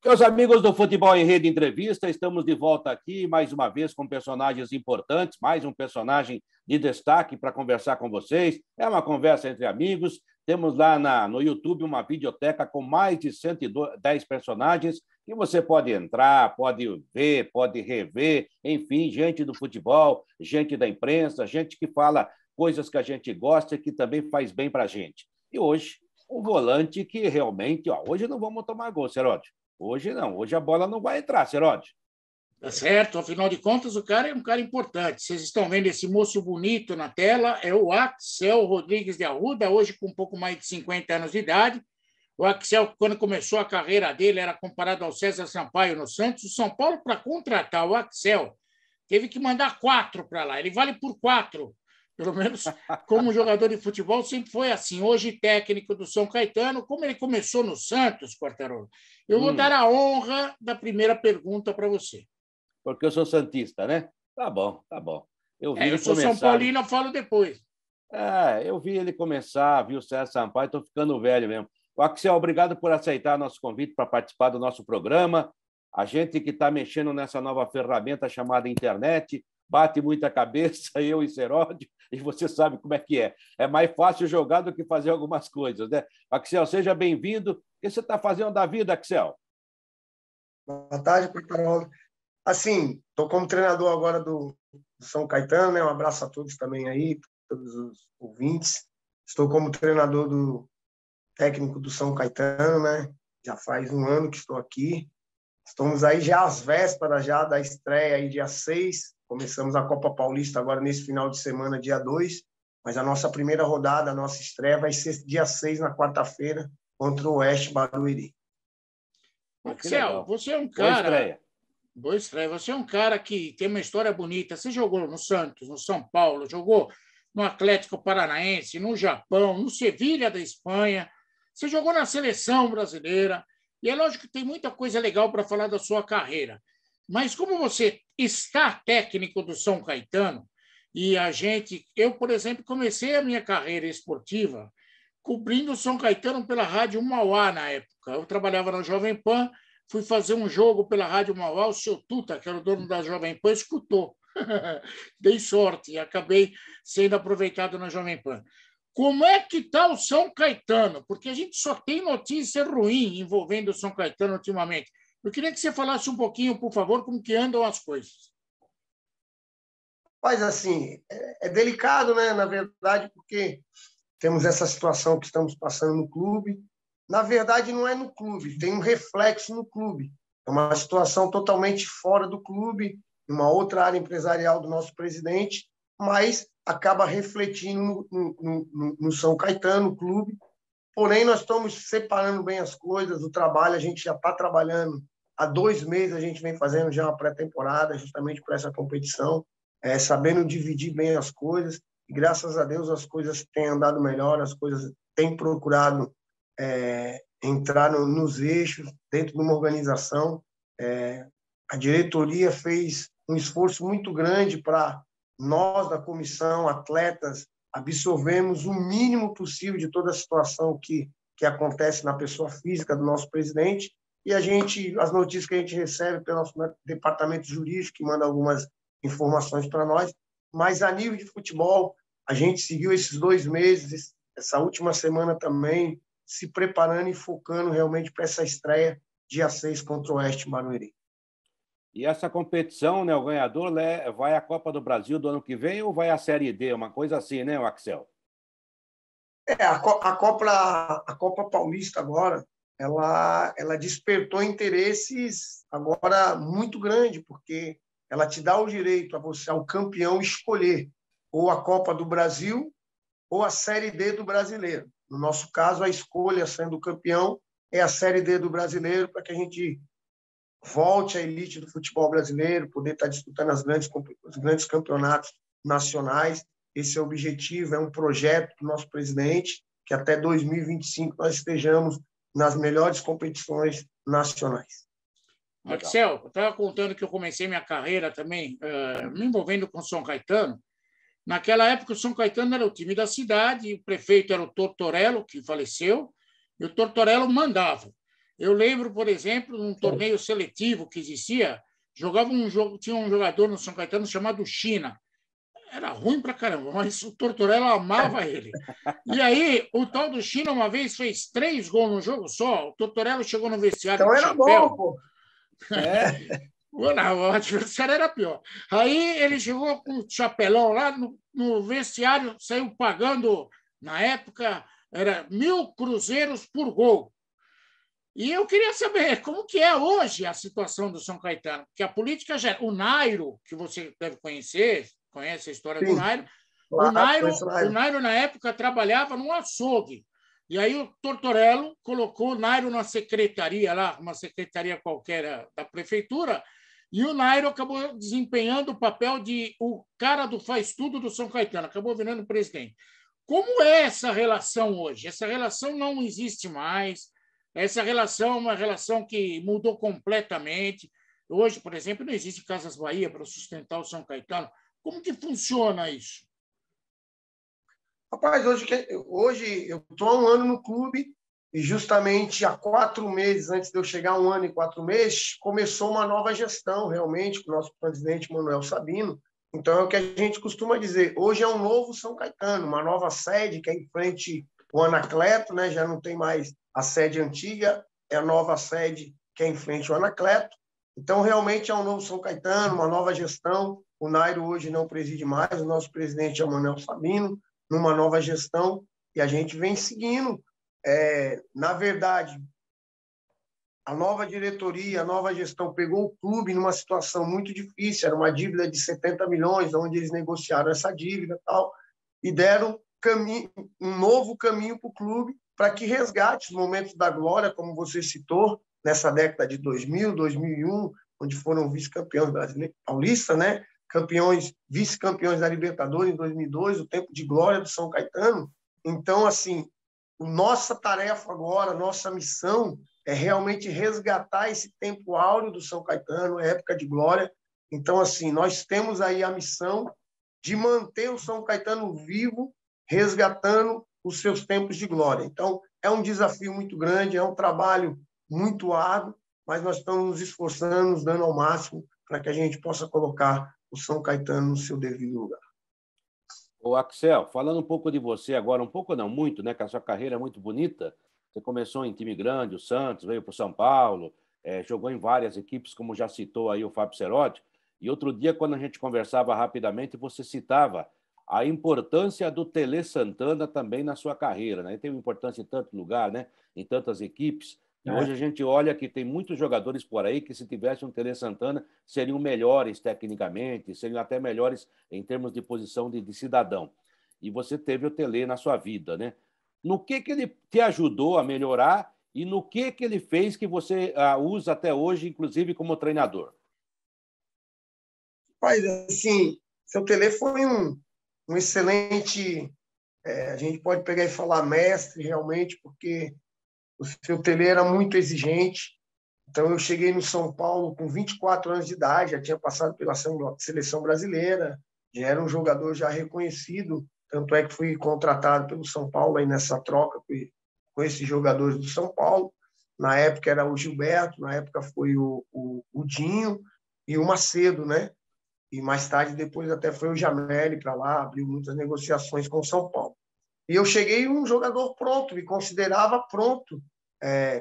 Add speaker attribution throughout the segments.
Speaker 1: Meus amigos do Futebol em Rede Entrevista, estamos de volta aqui mais uma vez com personagens importantes, mais um personagem de destaque para conversar com vocês. É uma conversa entre amigos. Temos lá no YouTube uma videoteca com mais de 110 personagens que você pode entrar, pode ver, pode rever, enfim, gente do futebol, gente da imprensa, gente que fala coisas que a gente gosta e que também faz bem para a gente. E hoje, um volante que realmente, hoje não vamos tomar gol, Seródio. Hoje não, hoje a bola não vai entrar, Seródio.
Speaker 2: Tá certo, afinal de contas, o cara é um cara importante. Vocês estão vendo esse moço bonito na tela, é o Axel Rodrigues de Arruda, hoje com um pouco mais de 50 anos de idade. O Axel, quando começou a carreira dele, era comparado ao César Sampaio no Santos. O São Paulo, para contratar o Axel, teve que mandar 4 para lá. Ele vale por 4. Pelo menos como jogador de futebol sempre foi assim. Hoje, técnico do São Caetano, como ele começou no Santos, Quartarolo, eu vou dar a honra da primeira pergunta para você.
Speaker 1: Porque eu sou santista, né? Tá bom, tá bom.
Speaker 2: Eu sou São Paulino, eu falo depois.
Speaker 1: Eu vi ele começar, vi o César Sampaio, estou ficando velho mesmo. O Axel, obrigado por aceitar nosso convite para participar do nosso programa. A gente que está mexendo nessa nova ferramenta chamada internet, bate muita cabeça, eu e Seródio, e você sabe como é que é. É mais fácil jogar do que fazer algumas coisas, né? Axel, seja bem-vindo. O que você está fazendo da vida, Axel?
Speaker 3: Boa tarde, Quartarolo. Assim, estou como treinador agora do São Caetano, né? Um abraço a todos também aí, todos os ouvintes. Estou como treinador do técnico do São Caetano, né? Já faz um ano que estou aqui. Estamos aí já às vésperas já da estreia, aí dia 6. Começamos a Copa Paulista agora nesse final de semana, dia 2. Mas a nossa primeira rodada, a nossa estreia vai ser dia 6, na quarta-feira, contra o Oeste Barueri.
Speaker 2: Axel, você é um cara... Boa estreia. Você é um cara que tem uma história bonita. Você jogou no Santos, no São Paulo, jogou no Atlético Paranaense, no Japão, no Sevilha da Espanha. Você jogou na seleção brasileira. E é lógico que tem muita coisa legal para falar da sua carreira. Mas como você está técnico do São Caetano, e eu, por exemplo, comecei a minha carreira esportiva cobrindo o São Caetano pela Rádio Mauá na época. Eu trabalhava na Jovem Pan, fui fazer um jogo pela Rádio Mauá, o seu Tuta, que era o dono da Jovem Pan, escutou. Dei sorte e acabei sendo aproveitado na Jovem Pan. Como é que está o São Caetano? Porque a gente só tem notícia ruim envolvendo o São Caetano ultimamente. Eu queria que você falasse um pouquinho, por favor, como que andam as coisas.
Speaker 3: Mas, assim, é delicado, né? Na verdade, porque temos essa situação que estamos passando no clube. Na verdade, não é no clube, tem um reflexo no clube. É uma situação totalmente fora do clube, uma outra área empresarial do nosso presidente, mas acaba refletindo no São Caetano, no clube. Porém, nós estamos separando bem as coisas, o trabalho, a gente já está trabalhando. Há 2 meses a gente vem fazendo já uma pré-temporada, justamente para essa competição, sabendo dividir bem as coisas. E, graças a Deus, as coisas têm andado melhor, as coisas têm procurado entrar nos eixos, dentro de uma organização. A diretoria fez um esforço muito grande para nós, da comissão, atletas, absorvermos o mínimo possível de toda a situação que acontece na pessoa física do nosso presidente, e as notícias que a gente recebe pelo nosso departamento jurídico, que manda algumas informações para nós, mas a nível de futebol, a gente seguiu esses 2 meses, essa última semana também, se preparando e focando realmente para essa estreia dia 6 contra o Oeste Barueri.
Speaker 1: E essa competição, né, o ganhador vai à Copa do Brasil do ano que vem ou vai à Série D? Uma coisa assim, né, Axel?
Speaker 3: A Copa Paulista agora, ela despertou interesses agora muito grande, porque ela te dá o direito a você, ao campeão, escolher ou a Copa do Brasil ou a Série D do Brasileiro. No nosso caso, a escolha, sendo campeão, é a Série D do Brasileiro, para que a gente volte à elite do futebol brasileiro, poder estar disputando os grandes campeonatos nacionais. Esse é o objetivo, é um projeto do nosso presidente, que até 2025 nós estejamos nas melhores competições nacionais.
Speaker 2: Axel, eu estava contando que eu comecei minha carreira também me envolvendo com o São Caetano. Naquela época, o São Caetano era o time da cidade, e o prefeito era o Tortorello, que faleceu, e o Tortorello mandava. Eu lembro, por exemplo, num torneio seletivo que existia, tinha um jogador no São Caetano chamado China. Era ruim pra caramba, mas o Tortorella amava ele. E aí, o tal do China, uma vez, fez 3 gols no jogo só. O Tortorella chegou no vestiário
Speaker 3: então
Speaker 2: de
Speaker 3: era
Speaker 2: chapéu.
Speaker 3: Bom, pô.
Speaker 2: Não, o adversário era pior. Aí ele chegou com o chapelão lá no vestiário, saiu pagando, na época, era 1.000 cruzeiros por gol. E eu queria saber como que é hoje a situação do São Caetano, porque a política já... O Nairo, que você deve conhecer, conhece a história do Nairo, claro, o Nairo, na época, trabalhava num açougue. E aí o Tortorella colocou o Nairo na secretaria lá, uma secretaria qualquer da prefeitura, e o Nairo acabou desempenhando o papel de o cara do faz-tudo do São Caetano, acabou virando presidente. Como é essa relação hoje? Essa relação não existe mais. Essa relação é uma relação que mudou completamente. Hoje, por exemplo, não existe Casas Bahia para sustentar o São Caetano. Como que funciona isso?
Speaker 3: Rapaz, hoje eu estou há 1 ano no clube e justamente há 4 meses, antes de eu chegar, 1 ano e 4 meses, começou uma nova gestão, realmente, com o nosso presidente Manuel Sabino. Então, é o que a gente costuma dizer. Hoje é um novo São Caetano, uma nova sede que é em frente ao Anacleto, né? Já não tem mais a sede antiga, é a nova sede que é em frente ao Anacleto. Então, realmente é um novo São Caetano, uma nova gestão. O Nairo hoje não preside mais, o nosso presidente é o Manuel Sabino, numa nova gestão, e a gente vem seguindo. Na verdade, a nova diretoria, a nova gestão pegou o clube numa situação muito difícil, era uma dívida de 70 milhões, onde eles negociaram essa dívida e deram um novo caminho para o clube para que resgate os momentos da glória, como você citou, nessa década de 2000, 2001, onde foram vice-campeões brasileiros, paulista, né? Vice-campeões da Libertadores em 2002, o tempo de glória do São Caetano. Então, assim, nossa tarefa agora, nossa missão é realmente resgatar esse tempo áureo do São Caetano, época de glória. Então, assim, nós temos aí a missão de manter o São Caetano vivo, resgatando os seus tempos de glória. Então, é um desafio muito grande, é um trabalho muito árduo, mas nós estamos nos esforçando, nos dando ao máximo para que a gente possa colocar o São Caetano no seu devido lugar.
Speaker 1: Ô, Axel, falando um pouco de você agora, um pouco não, muito, né? Que a sua carreira é muito bonita. Você começou em time grande, o Santos, veio para o São Paulo, jogou em várias equipes, como já citou aí o Fábio Cerotti. E outro dia, quando a gente conversava rapidamente, você citava a importância do Tele Santana também na sua carreira, né? Ele teve importância em tanto lugar, né? Em tantas equipes. E hoje a gente olha que tem muitos jogadores por aí que, se tivesse um Tele Santana, seriam melhores tecnicamente, seriam até melhores em termos de posição de cidadão. E você teve o Tele na sua vida, né? No que ele te ajudou a melhorar e no que ele fez que você usa até hoje, inclusive como treinador?
Speaker 3: Mas, assim, seu Tele foi um excelente... a gente pode pegar e falar mestre, realmente, porque o seu Tele era muito exigente. Então, eu cheguei no São Paulo com 24 anos de idade, já tinha passado pela seleção brasileira, já era um jogador já reconhecido, tanto é que fui contratado pelo São Paulo aí nessa troca com esses jogadores do São Paulo. Na época era o Gilberto, na época foi o Dinho e o Macedo, né? E mais tarde, depois até foi o Jameli para lá, abriu muitas negociações com o São Paulo. E eu cheguei um jogador pronto, me considerava pronto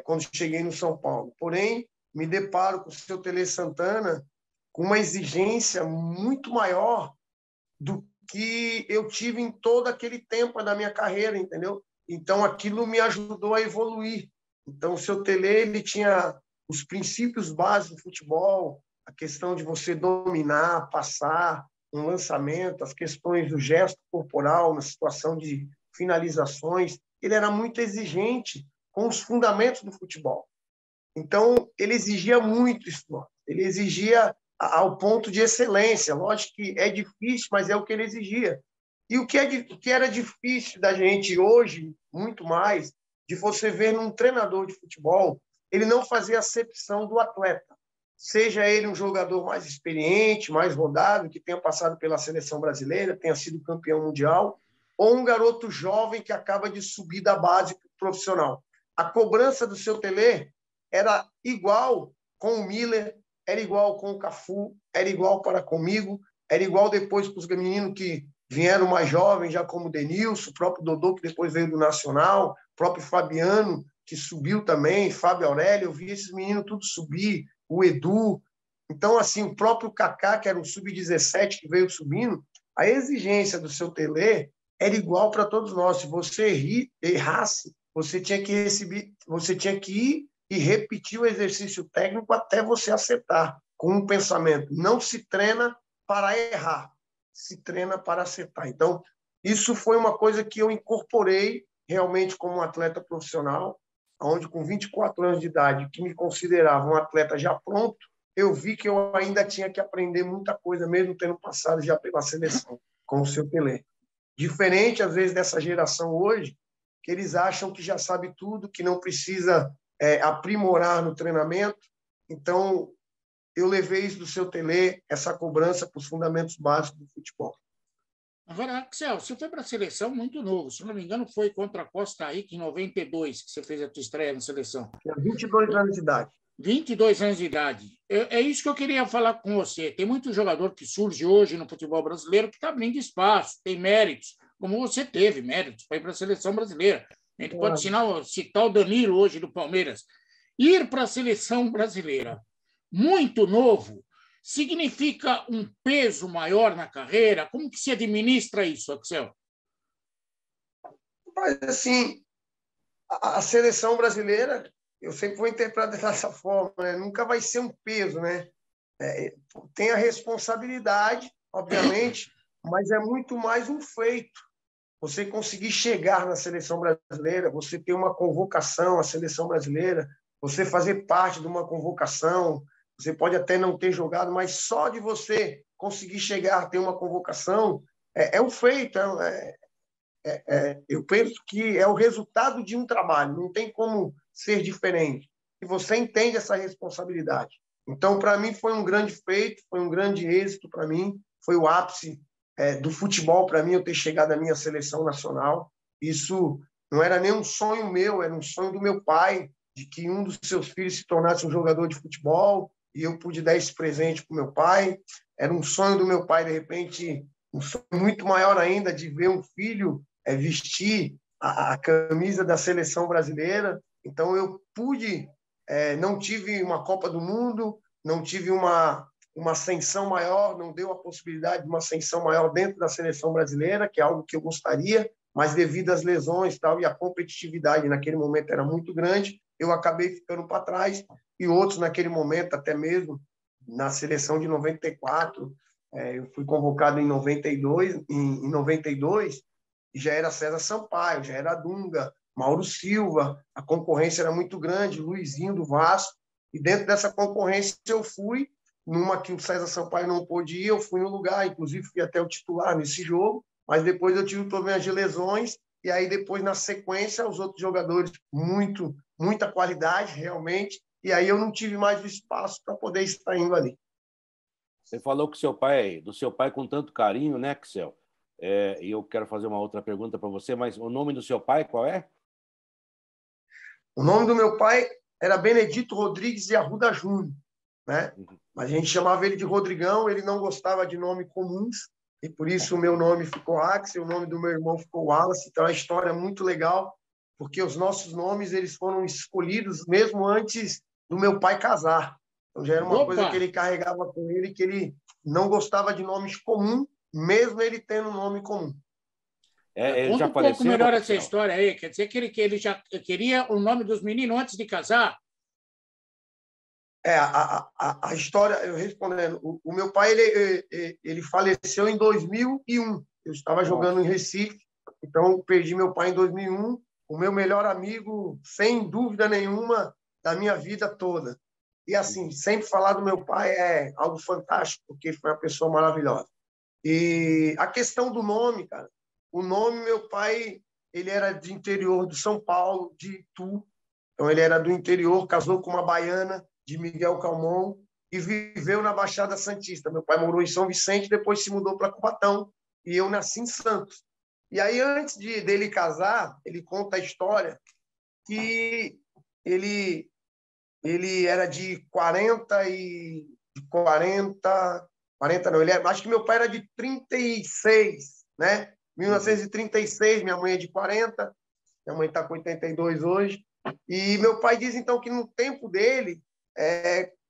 Speaker 3: quando cheguei no São Paulo. Porém, me deparo com o seu Tele Santana com uma exigência muito maior do que eu tive em todo aquele tempo da minha carreira, entendeu? Então, aquilo me ajudou a evoluir. Então, o seu Tele, ele tinha os princípios básicos do futebol, a questão de você dominar, passar, um lançamento, as questões do gesto corporal na situação de finalizações. Ele era muito exigente com os fundamentos do futebol. Então, ele exigia muito isso. Ele exigia ao ponto de excelência. Lógico que é difícil, mas é o que ele exigia. E o que era difícil da gente hoje, muito mais, de você ver num treinador de futebol, ele não fazer acepção do atleta. Seja ele um jogador mais experiente, mais rodado, que tenha passado pela seleção brasileira, tenha sido campeão mundial, ou um garoto jovem que acaba de subir da base para o profissional. A cobrança do seu Tele era igual com o Miller, era igual com o Cafu, era igual para comigo, era igual depois para os meninos que vieram mais jovens, já como o Denilson, o próprio Dodô, que depois veio do Nacional, o próprio Fabiano, que subiu também, Fábio Aurélio, eu vi esses meninos tudo subir, o Edu. Então, assim, o próprio Kaká, que era um sub-17 que veio subindo, a exigência do seu Tele era igual para todos nós. Se você errasse, você tinha que receber, você tinha que ir e repetir o exercício técnico até você acertar, com um pensamento. Não se treina para errar, se treina para acertar. Então, isso foi uma coisa que eu incorporei realmente como um atleta profissional, onde com 24 anos de idade, que me considerava um atleta já pronto, eu vi que eu ainda tinha que aprender muita coisa, mesmo tendo passado já pela seleção, com o seu Pelé. Diferente, às vezes, dessa geração hoje, que eles acham que já sabe tudo, que não precisa aprimorar no treinamento. Então, eu levei isso do seu Tele, essa cobrança para os fundamentos básicos do futebol.
Speaker 2: Agora, Axel, você foi para a seleção muito novo. Se não me engano, foi contra a Costa Rica em 92 que você fez a sua estreia na seleção.
Speaker 3: Tinha 22 anos de idade.
Speaker 2: 22 anos de idade. É isso que eu queria falar com você. Tem muito jogador que surge hoje no futebol brasileiro que está abrindo espaço, tem méritos, como você teve méritos para ir para a seleção brasileira. A gente pode citar o Danilo hoje do Palmeiras. Ir para a seleção brasileira muito novo significa um peso maior na carreira? Como que se administra isso, Axel?
Speaker 3: Mas, assim, a seleção brasileira, eu sempre vou interpretar dessa forma, né? Nunca vai ser um peso, né? Tem a responsabilidade, obviamente, mas é muito mais um feito. Você conseguir chegar na seleção brasileira, você ter uma convocação à seleção brasileira, você fazer parte de uma convocação, você pode até não ter jogado, mas só de você conseguir chegar, ter uma convocação, é um feito. Eu penso que é o resultado de um trabalho, não tem como ser diferente. E você entende essa responsabilidade. Então, para mim, foi um grande feito, foi um grande êxito para mim, foi o ápice do futebol para mim eu ter chegado à minha seleção nacional. Isso não era nem um sonho meu, era um sonho do meu pai, de que um dos seus filhos se tornasse um jogador de futebol, e eu pude dar esse presente para o meu pai. Era um sonho do meu pai, de repente, um sonho muito maior ainda, de ver um filho vestir a camisa da seleção brasileira. Então, eu pude, não tive uma Copa do Mundo, não tive uma ascensão maior, não deu a possibilidade de uma ascensão maior dentro da seleção brasileira, que é algo que eu gostaria, mas devido às lesões e a competitividade naquele momento era muito grande, eu acabei ficando para trás, e outros naquele momento, até mesmo na seleção de 94, eu fui convocado em 92, e já era César Sampaio, já era Dunga, Mauro Silva, a concorrência era muito grande, Luizinho do Vasco, e dentro dessa concorrência eu fui, numa que o César Sampaio não pôde ir, eu fui no lugar, inclusive fui até o titular nesse jogo, mas depois eu tive um problema de lesões, e aí depois, na sequência, os outros jogadores, muita qualidade, realmente, e aí eu não tive mais o espaço para poder estar indo ali.
Speaker 1: Você falou que do seu pai com tanto carinho, né, Axel? E eu quero fazer uma outra pergunta para você, mas o nome do seu pai qual é?
Speaker 3: O nome do meu pai era Benedito Rodrigues de Arruda Júnior, né? Mas a gente chamava ele de Rodrigão, ele não gostava de nomes comuns, e por isso o meu nome ficou Axel, o nome do meu irmão ficou Wallace. Então, a história é muito legal, porque os nossos nomes eles foram escolhidos mesmo antes do meu pai casar. Então, já era uma coisa que ele carregava com ele, que ele não gostava de nomes comuns, mesmo ele tendo um nome comum.
Speaker 2: Conta um pouco melhor essa história aí. Quer dizer que ele já queria o nome dos meninos antes de casar?
Speaker 3: A história, eu respondendo, o meu pai ele faleceu em 2001. Eu estava jogando em Recife, então perdi meu pai em 2001, o meu melhor amigo, sem dúvida nenhuma, da minha vida toda. E assim, sempre falar do meu pai é algo fantástico, porque foi uma pessoa maravilhosa. E a questão do nome, cara, o nome, meu pai, ele era de interior de São Paulo, de Itu, então ele era do interior, casou com uma baiana, de Miguel Calmon, e viveu na Baixada Santista. Meu pai morou em São Vicente, depois se mudou para Cubatão, e eu nasci em Santos. E aí, antes dele casar, ele conta a história que ele ele era de 40 não, acho que meu pai era de 36, né? 1936, minha mãe é de 40, minha mãe está com 82 hoje. E meu pai diz, então, que no tempo dele,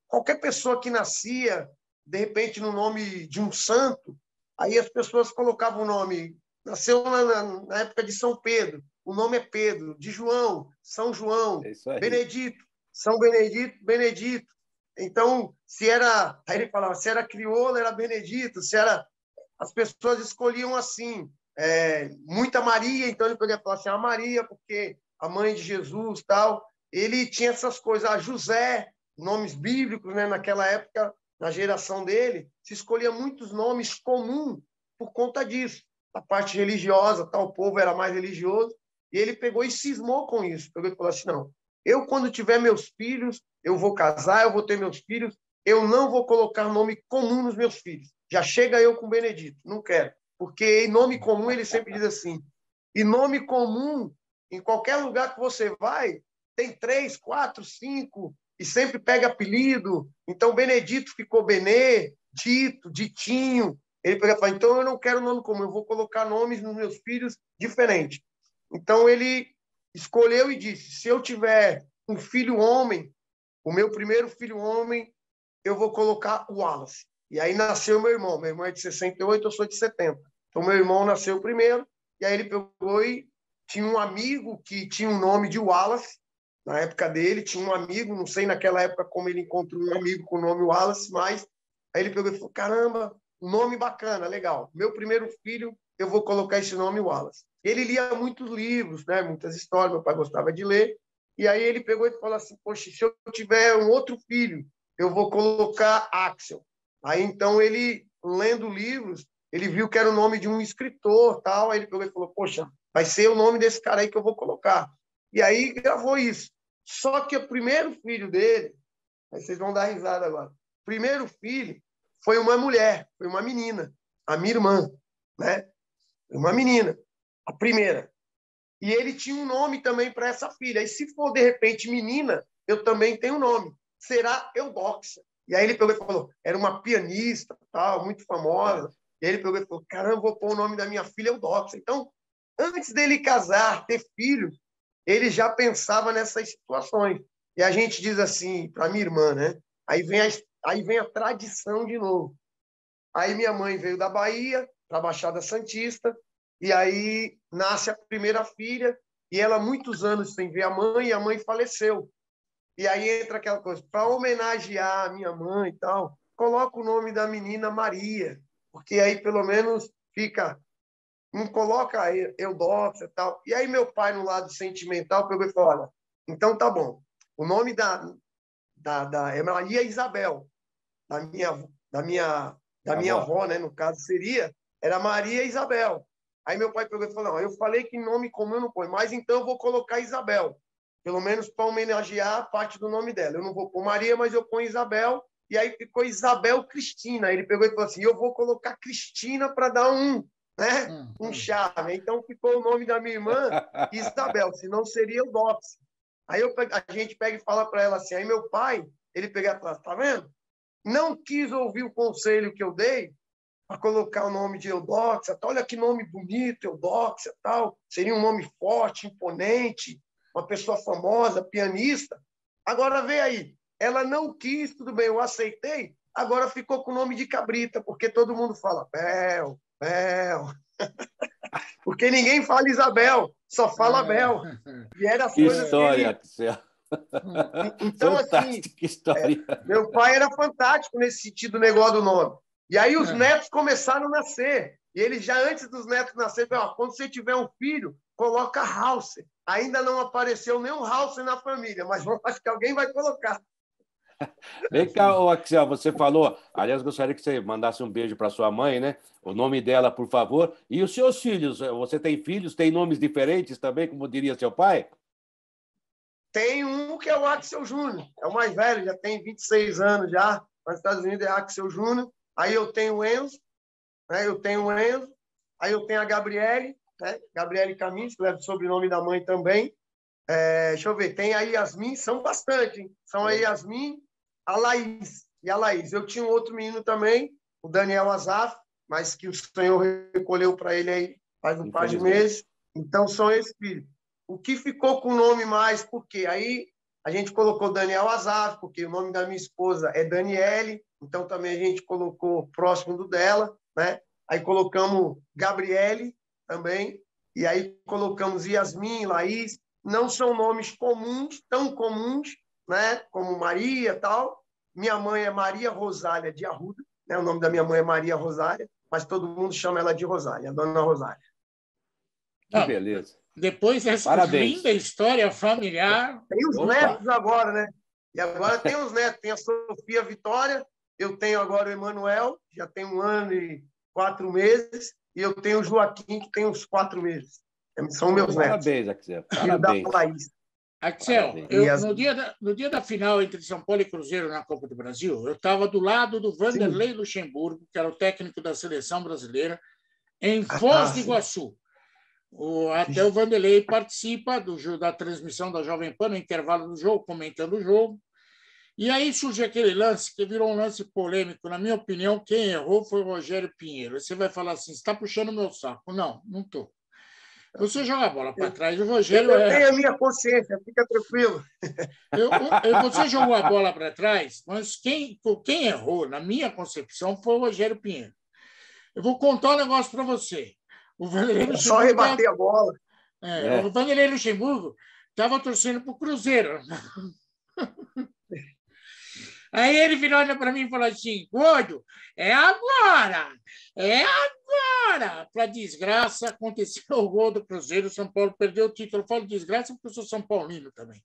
Speaker 3: qualquer pessoa que nascia, de repente, no nome de um santo, aí as pessoas colocavam o nome, nasceu na época de São Pedro, o nome é Pedro, de João, São João, Benedito, São Benedito, Benedito. Então, aí ele falava, se era crioulo, era Benedito, as pessoas escolhiam assim, muita Maria, então ele podia falar assim, a Maria, porque a mãe de Jesus, tal. Ele tinha essas coisas, José, nomes bíblicos, né? Naquela época, na geração dele, se escolhia muitos nomes comuns por conta disso. A parte religiosa, tal, o povo era mais religioso, e ele pegou e cismou com isso. Pegou e falou assim, não, eu, quando tiver meus filhos, eu vou casar, eu vou ter meus filhos, eu não vou colocar nome comum nos meus filhos. Já chega eu com Benedito, não quero. Porque em nome comum, ele sempre diz assim, e nome comum, em qualquer lugar que você vai, tem 3, 4, 5, e sempre pega apelido. Então, Benedito ficou Benê, Dito, Ditinho. Ele pega e fala, então eu não quero nome comum, eu vou colocar nomes nos meus filhos diferentes. Então, ele escolheu e disse, se eu tiver um filho homem, o meu primeiro filho homem, eu vou colocar o Wallace. E aí nasceu meu irmão é de 68, eu sou de 70. Então, meu irmão nasceu primeiro, e aí ele pegou e tinha um amigo que tinha um nome de Wallace, na época dele, tinha um amigo, não sei naquela época como ele encontrou um amigo com o nome Wallace, mas aí ele pegou e falou, caramba, nome bacana, legal. Meu primeiro filho, eu vou colocar esse nome Wallace. Ele lia muitos livros, né, muitas histórias, meu pai gostava de ler, e aí ele pegou e falou assim, poxa, se eu tiver um outro filho, eu vou colocar Axel. Aí, então, ele, lendo livros, ele viu que era o nome de um escritor, tal, aí ele pegou e falou, poxa, vai ser o nome desse cara aí que eu vou colocar. E aí gravou isso. Só que o primeiro filho dele, aí vocês vão dar risada agora, o primeiro filho foi uma mulher, foi uma menina, a minha irmã, né? Uma menina, a primeira. E ele tinha um nome também para essa filha. E se for, de repente, menina, eu também tenho um nome. Será Eudoxia. E aí ele pegou e falou, era uma pianista, tal, muito famosa. E aí ele pegou e falou, caramba, vou pôr o nome da minha filha Eudoxia. Então, antes dele casar, ter filho, ele já pensava nessas situações. E a gente diz assim, para minha irmã, né? Aí vem a tradição de novo. Aí minha mãe veio da Bahia, para a Baixada Santista, e aí nasce a primeira filha, e ela muitos anos sem ver a mãe, e a mãe faleceu. E aí entra aquela coisa, para homenagear a minha mãe e tal, coloca o nome da menina Maria, porque aí pelo menos fica, não coloca Eudóxia e tal. E aí meu pai, no lado sentimental, pegou e falou, olha, então tá bom, o nome é Maria Isabel, da minha avó, né, no caso era Maria Isabel. Aí meu pai pegou e falou, não, eu falei que nome comum eu não põe, mas então eu vou colocar Isabel, pelo menos para homenagear a parte do nome dela. Eu não vou pôr Maria, mas eu ponho Isabel, e aí ficou Isabel Cristina. Aí ele pegou e falou assim, eu vou colocar Cristina para dar um charme. Então ficou o nome da minha irmã Isabel, senão seria Eudóxia. Aí a gente pega e fala para ela assim, aí meu pai, ele pega e fala, tá vendo? Não quis ouvir o conselho que eu dei para colocar o nome de Eudóxia. Olha que nome bonito, Eudóxia, tal. Seria um nome forte, imponente, uma pessoa famosa, pianista. Agora, vê aí, ela não quis, tudo bem, eu aceitei, agora ficou com o nome de Cabrita, porque todo mundo fala Bel, Bel. Porque ninguém fala Isabel, só fala Bel.
Speaker 1: E era que história, que ele...
Speaker 3: Então,
Speaker 1: fantástica
Speaker 3: assim,
Speaker 1: história.
Speaker 3: Meu pai era fantástico nesse sentido do negócio do nome. E aí os netos começaram a nascer. E ele já antes dos netos nascerem, falou, quando você tiver um filho, coloca House. Ainda não apareceu nenhum House na família, mas acho que alguém vai colocar.
Speaker 1: Vem cá, Axel, você falou, aliás, gostaria que você mandasse um beijo para sua mãe, né? O nome dela, por favor. E os seus filhos? Você tem filhos? Tem nomes diferentes também, como diria seu pai?
Speaker 3: Tem um que é o Axel Júnior, é o mais velho, já tem 26 anos já, nos Estados Unidos é Axel Júnior. Aí eu tenho o Enzo, né? Aí eu tenho a Gabriele, né? Gabriele Caminhos, que leva o sobrenome da mãe também. Deixa eu ver, tem a Yasmin, são bastante, hein? São a Yasmin, a Laís e a Laís. Eu tinha um outro menino também, o Daniel Azaf, mas que o Senhor recolheu para ele aí faz um par de meses. Então, são esses filhos. O que ficou com o nome mais, porque aí a gente colocou Daniel Azaf, porque o nome da minha esposa é Daniele, então também a gente colocou próximo do dela, né? Aí colocamos Gabriele também, e aí colocamos Yasmin, Laís. Não são nomes comuns, tão comuns, né? Como Maria e tal. Minha mãe é Maria Rosália de Arruda, né? O nome da minha mãe é Maria Rosália, mas todo mundo chama ela de Rosália, a dona Rosália.
Speaker 1: Que beleza.
Speaker 2: Depois dessa linda história familiar...
Speaker 3: Tem os netos agora, né? E agora tem os netos. Tem a Sofia Vitória, eu tenho agora o Emanuel, já tem 1 ano e 4 meses, e eu tenho o Joaquim, que tem uns 4 meses. São meus netos.
Speaker 1: Parabéns, Axel. Parabéns.
Speaker 2: Axel, no dia da final entre São Paulo e Cruzeiro na Copa do Brasil, eu estava do lado do Vanderlei Luxemburgo, que era o técnico da seleção brasileira, em Foz do Iguaçu. Até o Vanderlei participa da transmissão da Jovem Pan no intervalo do jogo, comentando o jogo. E aí surge aquele lance que virou um lance polêmico. Na minha opinião, quem errou foi o Rogério Pinheiro. Você vai falar assim, você está puxando meu saco. Não, não estou. Você joga a bola para trás, o Rogério...
Speaker 3: Eu tenho a minha consciência, fica tranquilo.
Speaker 2: Você jogou a bola para trás, mas quem errou, na minha concepção, foi o Rogério Pinheiro. Eu vou contar um negócio para você. O Vanderlei
Speaker 3: só rebater a bola.
Speaker 2: O Vanderlei Luxemburgo estava torcendo para o Cruzeiro. Aí ele virou para mim e falou assim, Gordo, é agora! Para desgraça, aconteceu o gol do Cruzeiro, o São Paulo perdeu o título. Eu falo desgraça porque eu sou São Paulino também.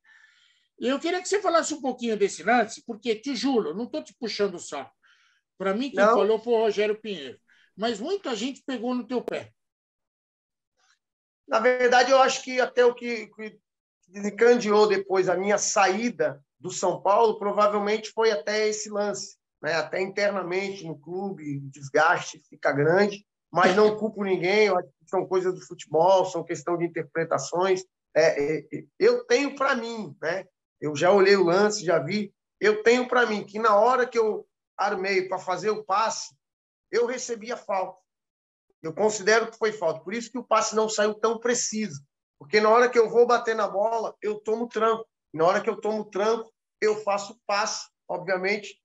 Speaker 2: E eu queria que você falasse um pouquinho desse lance, porque, te juro, não estou te puxando o saco. Para mim, quem falou foi o Rogério Pinheiro. Mas muita gente pegou no teu pé.
Speaker 3: Na verdade, eu acho que até o que desencadeou depois a minha saída do São Paulo provavelmente foi até esse lance, né? Até internamente no clube, o desgaste fica grande, mas não culpo ninguém, eu acho que são coisas do futebol, são questão de interpretações. Eu tenho para mim, né? Eu já olhei o lance, já vi, eu tenho para mim que na hora que eu armei para fazer o passe, eu recebi a falta. Eu considero que foi falta. Por isso que o passe não saiu tão preciso. Porque na hora que eu vou bater na bola, eu tomo tranco. Na hora que eu tomo tranco, eu faço passe, obviamente,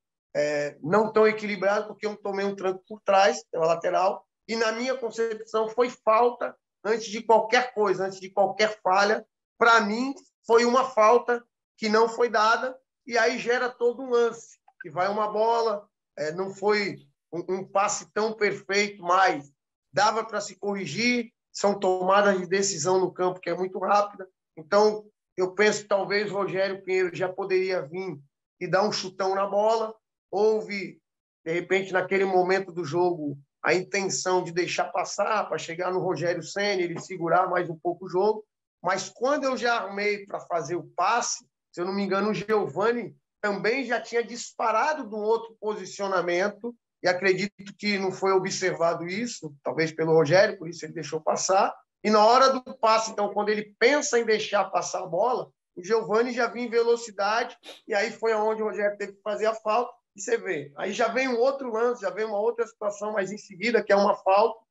Speaker 3: não tão equilibrado, porque eu tomei um tranco por trás, pela lateral, e na minha concepção foi falta antes de qualquer coisa, antes de qualquer falha. Para mim, foi uma falta que não foi dada, e aí gera todo um lance, que vai uma bola, não foi um passe tão perfeito, mas dava para se corrigir, são tomadas de decisão no campo que é muito rápida. Então, eu penso que talvez o Rogério Pinheiro já poderia vir e dar um chutão na bola. Houve, de repente, naquele momento do jogo, a intenção de deixar passar para chegar no Rogério Ceni, ele segurar mais um pouco o jogo. Mas quando eu já armei para fazer o passe, se eu não me engano, o Giovani também já tinha disparado de um outro posicionamento, e acredito que não foi observado isso, talvez pelo Rogério, por isso ele deixou passar. E na hora do passe, então, quando ele pensa em deixar passar a bola, o Giovani já vinha em velocidade, e aí foi onde o Rogério teve que fazer a falta, e você vê. Aí já vem um outro lance, já vem uma outra situação mais em seguida, que é uma falta,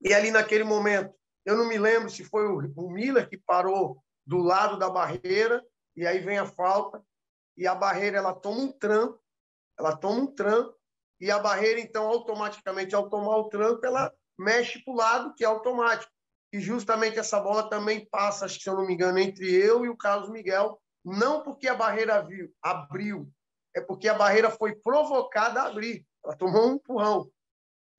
Speaker 3: e ali naquele momento, eu não me lembro se foi o Miller que parou do lado da barreira, e aí vem a falta, e a barreira ela toma um tranco, e a barreira, então, automaticamente, ao tomar o tranco, ela mexe para o lado, que é automático. E justamente essa bola também passa, acho que, se eu não me engano, entre eu e o Carlos Miguel, não porque a barreira abriu, é porque a barreira foi provocada a abrir. Ela tomou um empurrão.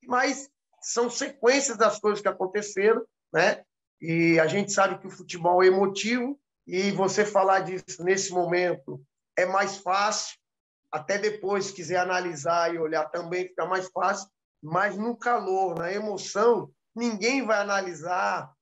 Speaker 3: Mas são sequências das coisas que aconteceram, né? E a gente sabe que o futebol é emotivo, e você falar disso nesse momento é mais fácil. Até depois, se quiser analisar e olhar, também fica mais fácil, mas no calor, na emoção, ninguém vai analisar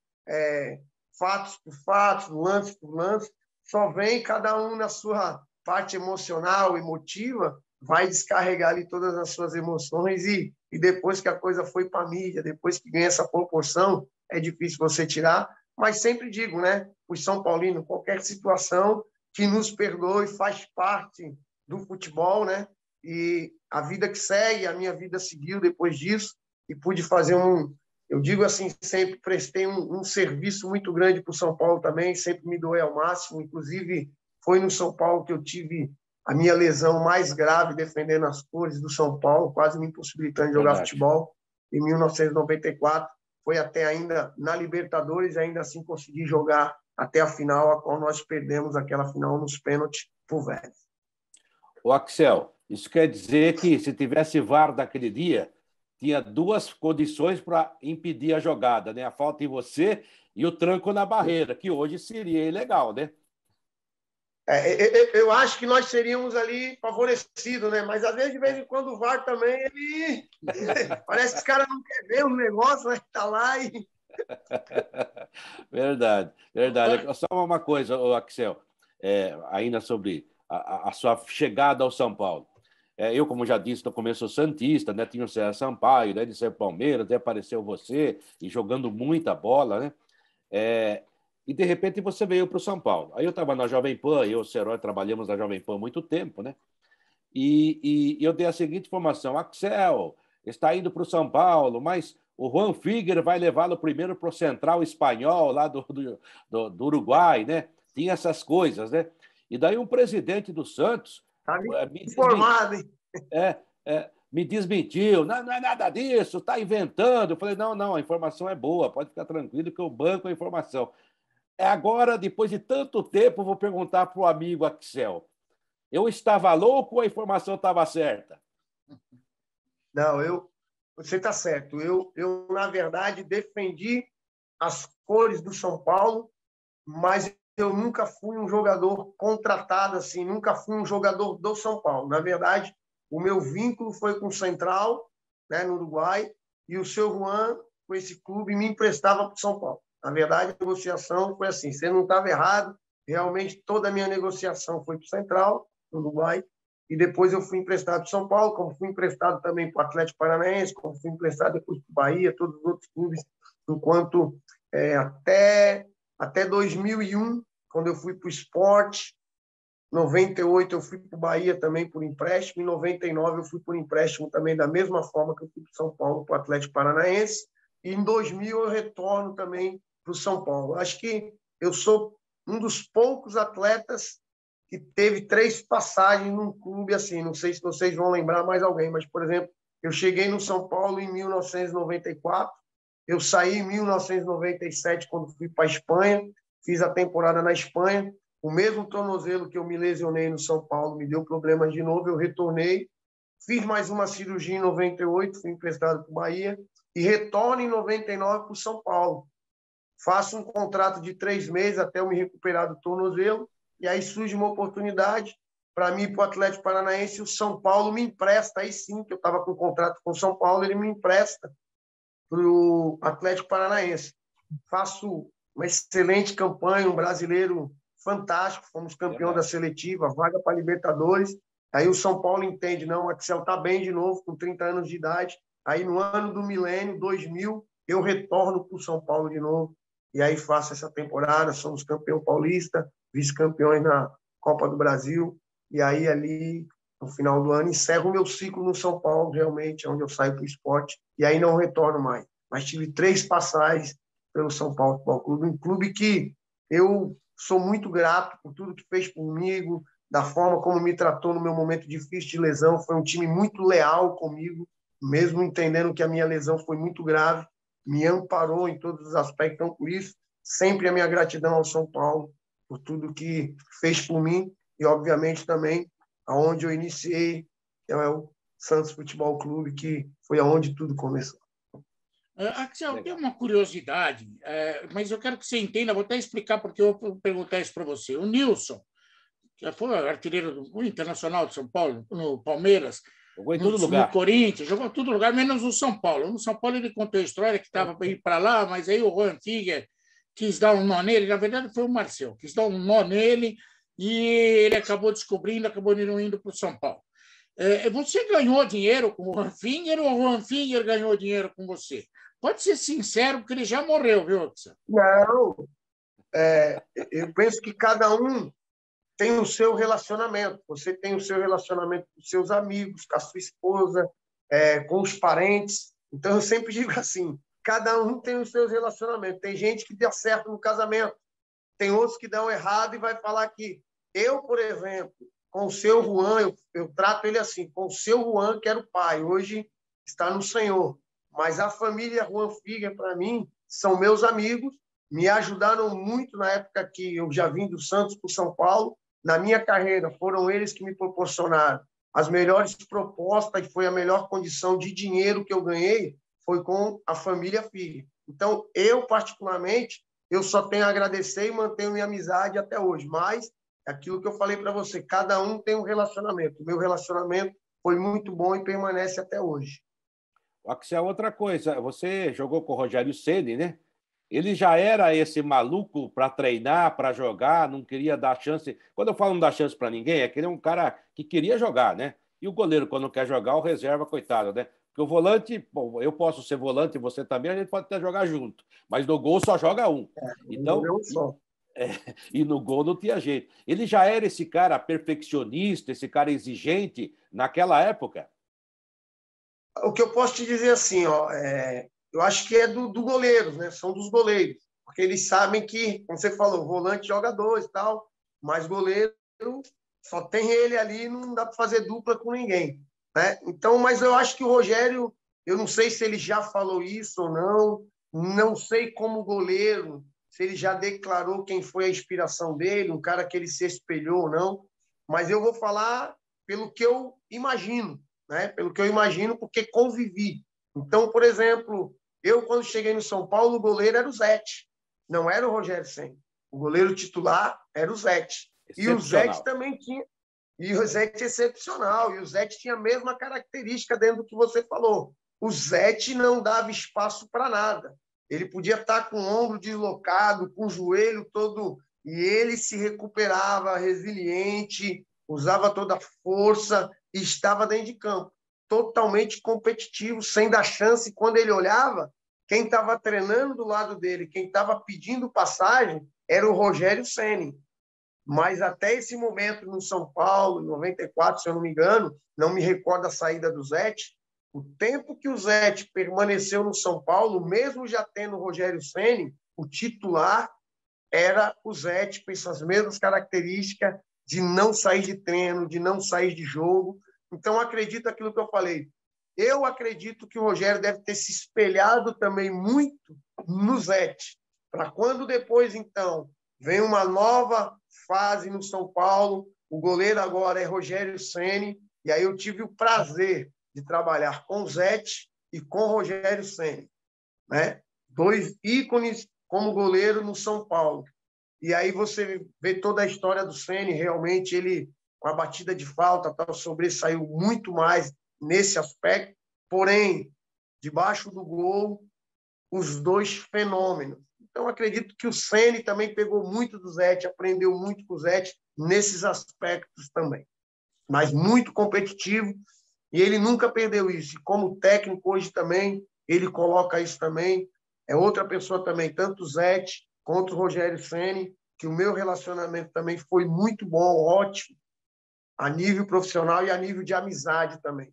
Speaker 3: fatos por fatos, lance por lance, só vem cada um na sua parte emocional, emotiva, vai descarregar ali todas as suas emoções e depois que a coisa foi para a mídia, depois que ganha essa proporção, é difícil você tirar, mas sempre digo, né, os São Paulinos, qualquer situação que nos perdoe faz parte do futebol, né? E a vida que segue, a minha vida seguiu depois disso e pude fazer eu digo assim, sempre prestei um serviço muito grande para o São Paulo também, sempre me doei ao máximo, inclusive foi no São Paulo que eu tive a minha lesão mais grave defendendo as cores do São Paulo, quase me impossibilitando de jogar futebol, em 1994, foi até ainda na Libertadores, ainda assim consegui jogar até a final, a qual nós perdemos aquela final nos pênaltis para o Vélez.
Speaker 1: O Axel, isso quer dizer que se tivesse VAR daquele dia, tinha duas condições para impedir a jogada, né? A falta em você e o tranco na barreira, que hoje seria ilegal, né?
Speaker 3: Eu acho que nós seríamos ali favorecidos, né? Mas às vezes, de vez em quando, o VAR também, ele parece que os caras não querem ver o negócio, né? Tá lá e...
Speaker 1: Verdade, verdade. Só uma coisa, Axel, ainda sobre a sua chegada ao São Paulo. Eu, como já disse no começo, sou santista, né? Tinha o César Sampaio, né? De ser Palmeiras, até apareceu você, e jogando muita bola, né? E, de repente, você veio para o São Paulo. Aí eu estava na Jovem Pan, eu e o Serói trabalhamos na Jovem Pan há muito tempo, né? E eu dei a seguinte informação: Axel está indo para o São Paulo, mas o Juan Figuer vai levá-lo primeiro para o Central Espanhol, lá do Uruguai, né? Tinha essas coisas, né? E daí um presidente do Santos...
Speaker 3: informado, hein?
Speaker 1: Me desmentiu. Não é nada disso, está inventando. Eu falei, não, a informação é boa, pode ficar tranquilo que eu banco a informação. Agora, depois de tanto tempo, vou perguntar para o amigo Axel. Eu estava louco ou a informação estava certa?
Speaker 3: Não, você está certo. Eu, na verdade, defendi as cores do São Paulo, mas eu nunca fui um jogador contratado assim, nunca fui um jogador do São Paulo. Na verdade, o meu vínculo foi com o Central, né, no Uruguai, e o seu Juan, com esse clube, me emprestava para o São Paulo. Na verdade, a negociação foi assim, você não estava errado, realmente toda a minha negociação foi para o Central, no Uruguai, e depois eu fui emprestado para o São Paulo, como fui emprestado também para o Atlético Paranaense, como fui emprestado depois para o Bahia, todos os outros clubes, enquanto até 2001, quando eu fui para o Sport, 98 eu fui para o Bahia também por empréstimo, em 99 eu fui por empréstimo também da mesma forma que eu fui para o São Paulo, para o Atlético Paranaense, e em 2000 eu retorno também para o São Paulo. Acho que eu sou um dos poucos atletas que teve 3 passagens num clube assim, não sei se vocês vão lembrar mais alguém, mas, por exemplo, eu cheguei no São Paulo em 1994, eu saí em 1997 quando fui para a Espanha, fiz a temporada na Espanha, o mesmo tornozelo que eu me lesionei no São Paulo me deu problemas de novo, eu retornei, fiz mais uma cirurgia em 98, fui emprestado para o Bahia, e retorno em 99 para o São Paulo. Faço um contrato de 3 meses até eu me recuperar do tornozelo, e aí surge uma oportunidade para mim ir para o Atlético Paranaense, e o São Paulo me empresta, aí sim, que eu estava com contrato com o São Paulo, ele me empresta para o Atlético Paranaense. Faço uma excelente campanha, um brasileiro fantástico, fomos campeão da seletiva, vaga para Libertadores. Aí o São Paulo entende, não, o Axel está bem de novo, com 30 anos de idade. Aí no ano do milênio, 2000, eu retorno para o São Paulo de novo. E aí faço essa temporada, somos campeão paulista, vice-campeões na Copa do Brasil. E aí ali, no final do ano, encerro o meu ciclo no São Paulo, realmente, onde eu saio para o esporte. E aí não retorno mais. Mas tive 3 passagens pelo São Paulo Futebol Clube, um clube que eu sou muito grato por tudo que fez comigo, da forma como me tratou no meu momento difícil de lesão. Foi um time muito leal comigo, mesmo entendendo que a minha lesão foi muito grave, me amparou em todos os aspectos. Então, por isso, sempre a minha gratidão ao São Paulo por tudo que fez por mim e, obviamente, também aonde eu iniciei, é o Santos Futebol Clube, que foi aonde tudo começou.
Speaker 2: Axel, tem uma curiosidade, mas eu quero que você entenda, vou até explicar porque eu vou perguntar isso para você. O Nilson, que foi artilheiro do Internacional de São Paulo, no Palmeiras,
Speaker 1: jogou em todo lugar.
Speaker 2: No Corinthians, jogou em todo lugar, menos no São Paulo. No São Paulo ele contou a história que estava para ir para lá, mas aí o Juan Figuer quis dar um nó nele, na verdade foi o Marcel, quis dar um nó nele e ele acabou descobrindo, acabou indo para o São Paulo. Você ganhou dinheiro com o Juan Figuer ou o Juan Figuer ganhou dinheiro com você? Pode ser sincero, porque ele já morreu, viu, Axel?
Speaker 3: Não. Eu penso que cada um tem o seu relacionamento. Você tem o seu relacionamento com os seus amigos, com a sua esposa, com os parentes. Então, eu sempre digo assim, cada um tem os seus relacionamentos. Tem gente que dá certo no casamento, tem outros que dão errado e vai falar que eu, por exemplo, com o seu Juan, eu trato ele assim, com o seu Juan, que era o pai, hoje está no Senhor. Mas a família Juan Figueiredo, para mim, são meus amigos, me ajudaram muito na época que eu já vim do Santos para o São Paulo. Na minha carreira, foram eles que me proporcionaram as melhores propostas e foi a melhor condição de dinheiro que eu ganhei, foi com a família Figueiredo. Então, eu, particularmente, eu só tenho a agradecer e mantenho minha amizade até hoje. Mas, aquilo que eu falei para você, cada um tem um relacionamento. O meu relacionamento foi muito bom e permanece até hoje.
Speaker 1: Axel, outra coisa, você jogou com o Rogério Ceni, né? Ele já era esse maluco para treinar, para jogar, não queria dar chance. Quando eu falo não dar chance para ninguém, é que ele é um cara que queria jogar, né? E o goleiro, quando não quer jogar, o reserva, coitado, né? Porque o volante, bom, eu posso ser volante e você também, a gente pode até jogar junto, mas no gol só joga um. Então, e no gol não tinha jeito. Ele já era esse cara perfeccionista, esse cara exigente naquela época?
Speaker 3: O que eu posso te dizer assim, eu acho que é do goleiro, né? São dos goleiros, porque eles sabem que, como você falou, volante joga dois e tal, mas goleiro só tem ele ali, não dá para fazer dupla com ninguém, né? Então, mas eu acho que o Rogério, eu não sei se ele já falou isso ou não sei como goleiro, se ele já declarou quem foi a inspiração dele, um cara que ele se espelhou ou não, mas eu vou falar pelo que eu imagino, né? Pelo que eu imagino, porque convivi. Então, por exemplo, eu, quando cheguei no São Paulo, o goleiro era o Zete, não era o Rogério Ceni. O goleiro titular era o Zete. E o Zete também tinha. E o Zete é excepcional. E o Zete tinha a mesma característica dentro do que você falou. O Zete não dava espaço para nada. Ele podia estar com o ombro deslocado, com o joelho todo. E ele se recuperava, resiliente, usava toda a força e estava dentro de campo. Totalmente competitivo, sem dar chance. Quando ele olhava, quem estava treinando do lado dele, quem estava pedindo passagem, era o Rogério Ceni. Mas até esse momento no São Paulo, em 94, se eu não me engano, não me recordo a saída do Zete, o tempo que o Zete permaneceu no São Paulo, mesmo já tendo o Rogério Ceni, o titular era o Zete, com essas mesmas características de não sair de treino, de não sair de jogo. Então, acredito naquilo que eu falei. Eu acredito que o Rogério deve ter se espelhado também muito no Zete, para quando depois, então, vem uma nova fase no São Paulo, o goleiro agora é Rogério Ceni, e aí eu tive o prazer de trabalhar com o Zete e com o Rogério Ceni, né? Dois ícones como goleiro no São Paulo. E aí você vê toda a história do Ceni, realmente ele, com a batida de falta, sobressaiu muito mais nesse aspecto, porém, debaixo do gol, os dois fenômenos. Então, acredito que o Ceni também pegou muito do Zete, aprendeu muito com o Zete nesses aspectos também. Mas muito competitivo, e ele nunca perdeu isso. E como técnico hoje também, ele coloca isso também. É outra pessoa também, tanto o Zete quanto o Rogério Ceni, que o meu relacionamento também foi muito bom, ótimo, a nível profissional e a nível de amizade também.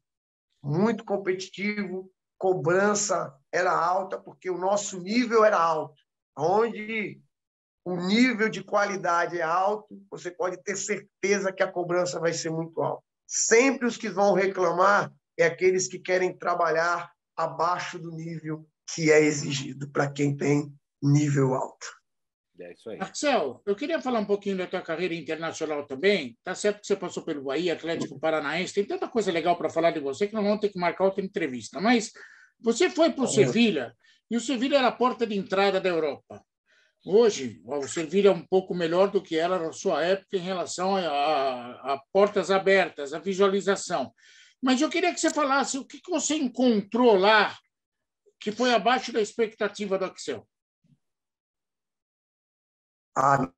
Speaker 3: Muito competitivo, cobrança era alta, porque o nosso nível era alto. Onde o nível de qualidade é alto, você pode ter certeza que a cobrança vai ser muito alta. Sempre os que vão reclamar é aqueles que querem trabalhar abaixo do nível que é exigido para quem tem nível alto.
Speaker 2: É isso aí. Axel, eu queria falar um pouquinho da tua carreira internacional também. Tá certo que você passou pelo Bahia, Atlético Paranaense, tem tanta coisa legal para falar de você que nós vamos ter que marcar outra entrevista. Mas você foi para o Sevilha, e o Sevilha era a porta de entrada da Europa. Hoje, o Sevilha é um pouco melhor do que era na sua época em relação a portas abertas, a visualização. Mas eu queria que você falasse o que você encontrou lá que foi abaixo da expectativa do Axel.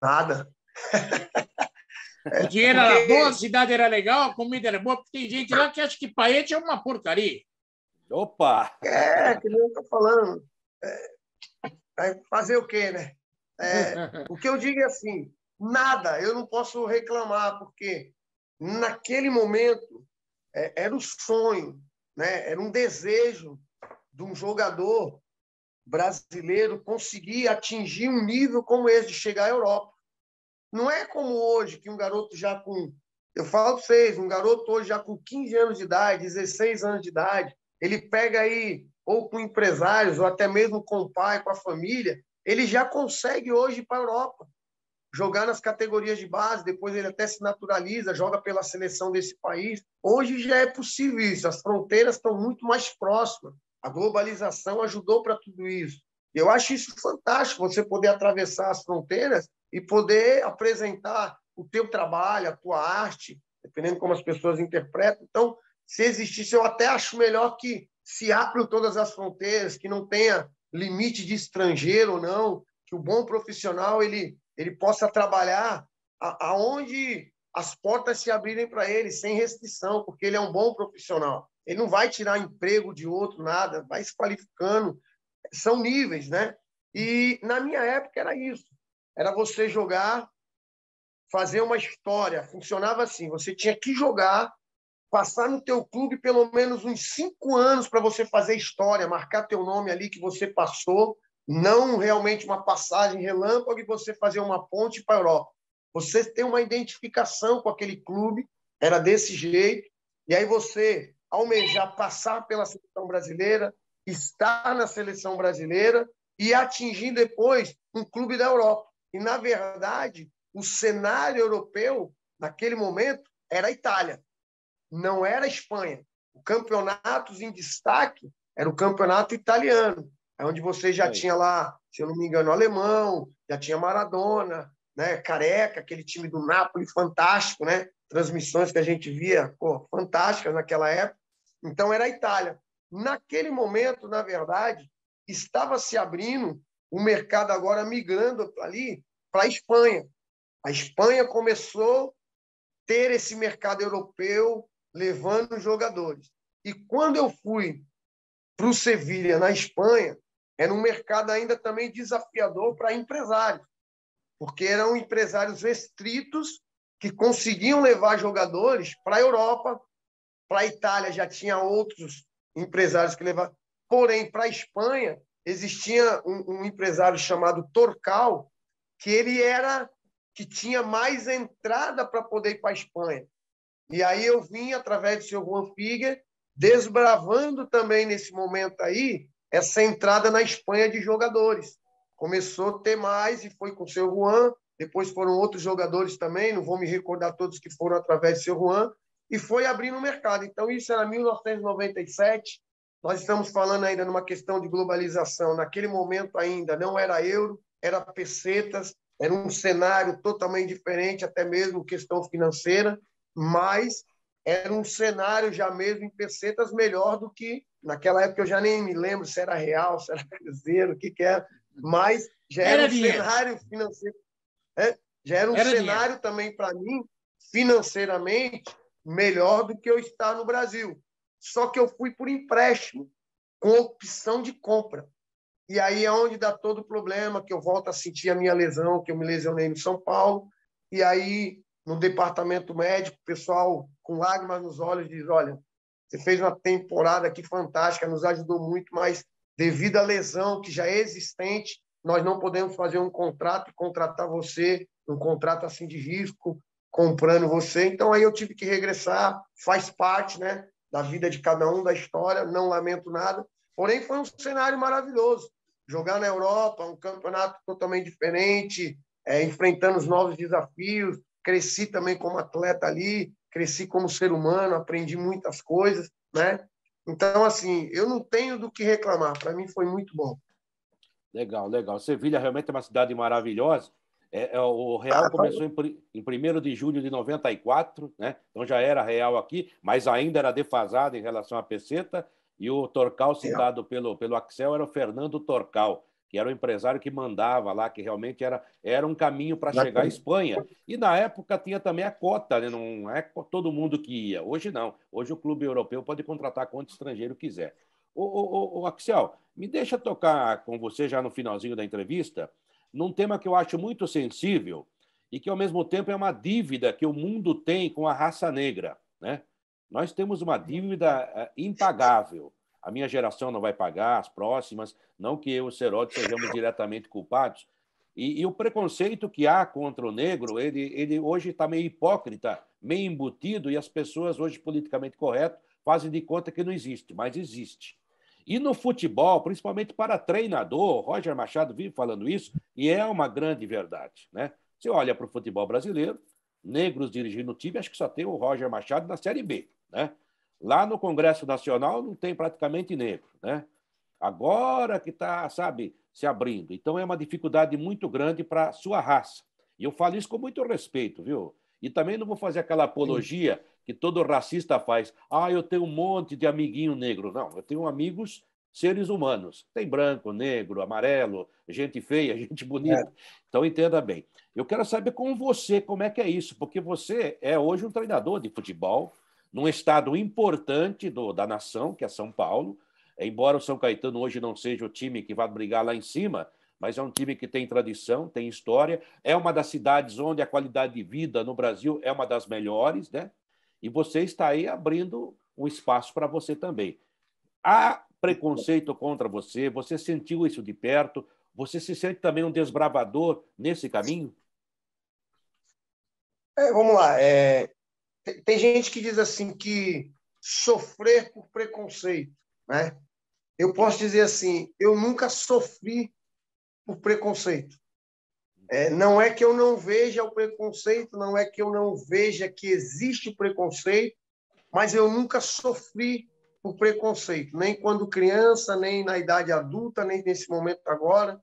Speaker 3: Nada.
Speaker 2: O dinheiro era bom, a cidade era legal, a comida era boa, porque tem gente lá que acha que paete é uma porcaria.
Speaker 1: Opa!
Speaker 3: Que nem eu estou falando. fazer o quê, né? O que eu digo é assim, nada, eu não posso reclamar, porque naquele momento era o sonho, né? Era um desejo de um jogador brasileiro conseguir atingir um nível como esse, de chegar à Europa. Não é como hoje, que um garoto já com... Eu falo para vocês, um garoto hoje já com 15 anos de idade, 16 anos de idade, ele pega aí, ou com empresários, ou até mesmo com o pai, com a família, ele já consegue hoje ir para a Europa, jogar nas categorias de base, depois ele até se naturaliza, joga pela seleção desse país. Hoje já é possível isso, as fronteiras estão muito mais próximas, a globalização ajudou para tudo isso. Eu acho isso fantástico, você poder atravessar as fronteiras e poder apresentar o teu trabalho, a tua arte, dependendo de como as pessoas interpretam. Então, se existisse, eu até acho melhor que se abram todas as fronteiras, que não tenha limite de estrangeiro ou não, que o bom profissional ele possa trabalhar aonde as portas se abrirem para ele, sem restrição, porque ele é um bom profissional. Ele não vai tirar emprego de outro, nada, vai se qualificando. São níveis, né? E na minha época era isso. Era você jogar, fazer uma história. Funcionava assim, você tinha que jogar, passar no teu clube pelo menos uns 5 anos para você fazer história, marcar teu nome ali que você passou, não realmente uma passagem relâmpago e você fazer uma ponte para a Europa. Você tem uma identificação com aquele clube, era desse jeito, e aí você almejar passar pela seleção brasileira, estar na seleção brasileira e atingir depois um clube da Europa. E, na verdade, o cenário europeu, naquele momento, era a Itália, não era a Espanha. O campeonato em destaque era o campeonato italiano, onde você já tinha lá, se eu não me engano, alemão, já tinha Maradona, né? Careca, aquele time do Napoli fantástico, né? Transmissões que a gente via, fantásticas naquela época. Então, era a Itália. Naquele momento, na verdade, estava se abrindo o mercado agora migrando ali para a Espanha. A Espanha começou a ter esse mercado europeu levando jogadores. E quando eu fui para o Sevilha, na Espanha, era um mercado ainda também desafiador para empresários, porque eram empresários restritos que conseguiam levar jogadores para a Europa. Para a Itália já tinha outros empresários que levavam. Porém, para a Espanha, existia um empresário chamado Torcal, que ele era que tinha mais entrada para poder ir para a Espanha. E aí eu vim, através do seu Juan Figuer, desbravando também nesse momento aí essa entrada na Espanha de jogadores. Começou a ter mais e foi com o seu Juan, depois foram outros jogadores também, não vou me recordar todos que foram através do seu Juan, e foi abrindo o mercado. Então, isso era 1997, nós estamos falando ainda numa questão de globalização. Naquele momento ainda não era euro, era pesetas, era um cenário totalmente diferente, até mesmo questão financeira, mas era um cenário já mesmo em pesetas melhor do que naquela época. Eu já nem me lembro se era real, se era cruzeiro, o que era, mas já era um cenário financeiro, já era um cenário também para mim financeiramente melhor do que eu estar no Brasil. Só que eu fui por empréstimo com opção de compra. E aí é onde dá todo o problema, que eu volto a sentir a minha lesão, que eu me lesionei no São Paulo, e aí no departamento médico, o pessoal com lágrimas nos olhos diz: olha, você fez uma temporada aqui fantástica, nos ajudou muito, mas devido à lesão que já é existente, nós não podemos fazer um contrato e contratar você, um contrato assim de risco, comprando você. Então aí eu tive que regressar, faz parte, né, da vida de cada um, da história, não lamento nada. Porém, foi um cenário maravilhoso. Jogar na Europa, um campeonato totalmente diferente, enfrentando os novos desafios. Cresci também como atleta ali, cresci como ser humano, aprendi muitas coisas, né? Então, assim, eu não tenho do que reclamar. Para mim foi muito bom.
Speaker 1: Legal, legal. Sevilha realmente é uma cidade maravilhosa. O Real começou em 1º de julho de 94, né? Então já era Real aqui, mas ainda era defasado em relação à peseta. E o Torcal, citado pelo Axel, era o Fernando Torcal, que era o empresário que mandava lá, que realmente era um caminho para chegar à Espanha. E na época tinha também a cota, né? Não é todo mundo que ia. Hoje não. Hoje o clube europeu pode contratar quanto estrangeiro quiser. Axel, me deixa tocar com você já no finalzinho da entrevista num tema que eu acho muito sensível e que, ao mesmo tempo, é uma dívida que o mundo tem com a raça negra, né? Nós temos uma dívida impagável. A minha geração não vai pagar, as próximas, não que eu e o Seródio sejamos diretamente culpados. E o preconceito que há contra o negro, ele hoje está meio hipócrita, meio embutido, e as pessoas, hoje politicamente correto, fazem de conta que não existe, mas existe. E no futebol, principalmente para treinador, Roger Machado vive falando isso, e é uma grande verdade, né? Você olha para o futebol brasileiro, negros dirigindo o time, acho que só tem o Roger Machado na Série B, né? Lá no Congresso Nacional não tem praticamente negro, né? Agora que está, sabe, se abrindo. Então é uma dificuldade muito grande para a sua raça. E eu falo isso com muito respeito, viu? E também não vou fazer aquela apologia que todo racista faz. Ah, eu tenho um monte de amiguinho negro. Não, eu tenho amigos seres humanos. Tem branco, negro, amarelo, gente feia, gente bonita. Então entenda bem. Eu quero saber com você como é que é isso, porque você é hoje um treinador de futebol num estado importante da nação, que é São Paulo. Embora o São Caetano hoje não seja o time que vai brigar lá em cima, mas é um time que tem tradição, tem história, é uma das cidades onde a qualidade de vida no Brasil é uma das melhores, né? E você está aí abrindo um espaço para você também. Há preconceito contra você? Você sentiu isso de perto? Você se sente também um desbravador nesse caminho?
Speaker 3: Vamos lá. Tem gente que diz assim que sofrer por preconceito, né? Eu posso dizer assim, eu nunca sofri por preconceito. Não é que eu não veja o preconceito, não é que eu não veja que existe o preconceito, mas eu nunca sofri por preconceito, nem quando criança, nem na idade adulta, nem nesse momento agora,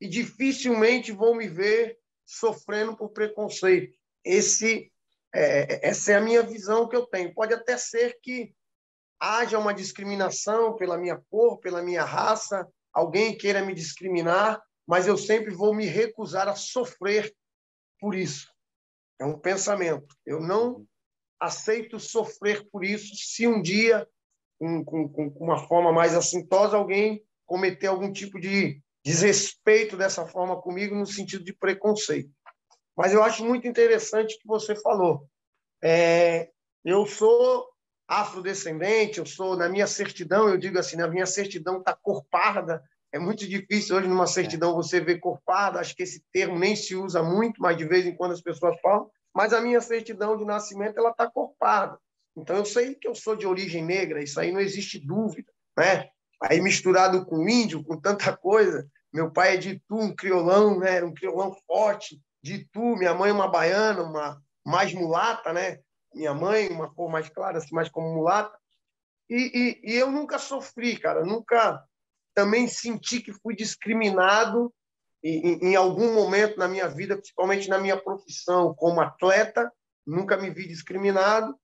Speaker 3: e dificilmente vou me ver sofrendo por preconceito. Essa é a minha visão que eu tenho. Pode até ser que haja uma discriminação pela minha cor, pela minha raça, alguém queira me discriminar, mas eu sempre vou me recusar a sofrer por isso. É um pensamento. Eu não aceito sofrer por isso se um dia, com uma forma mais assintosa, alguém cometer algum tipo de desrespeito dessa forma comigo, no sentido de preconceito. Mas eu acho muito interessante o que você falou. Eu sou afrodescendente, eu sou, na minha certidão, eu digo assim, na minha certidão está cor parda. É muito difícil hoje numa certidão você ver cor parda, acho que esse termo nem se usa muito, mas de vez em quando as pessoas falam, mas a minha certidão de nascimento ela está cor parda. Então eu sei que eu sou de origem negra, isso aí não existe dúvida, né? Aí misturado com índio, com tanta coisa, meu pai é de Itu, um criolão, né? Um criolão forte, de Itu, minha mãe é uma baiana, uma mais mulata, né? Minha mãe, uma cor mais clara, assim, mais como mulata. E eu nunca sofri, cara. Nunca também senti que fui discriminado em algum momento na minha vida, principalmente na minha profissão como atleta. Nunca me vi discriminado.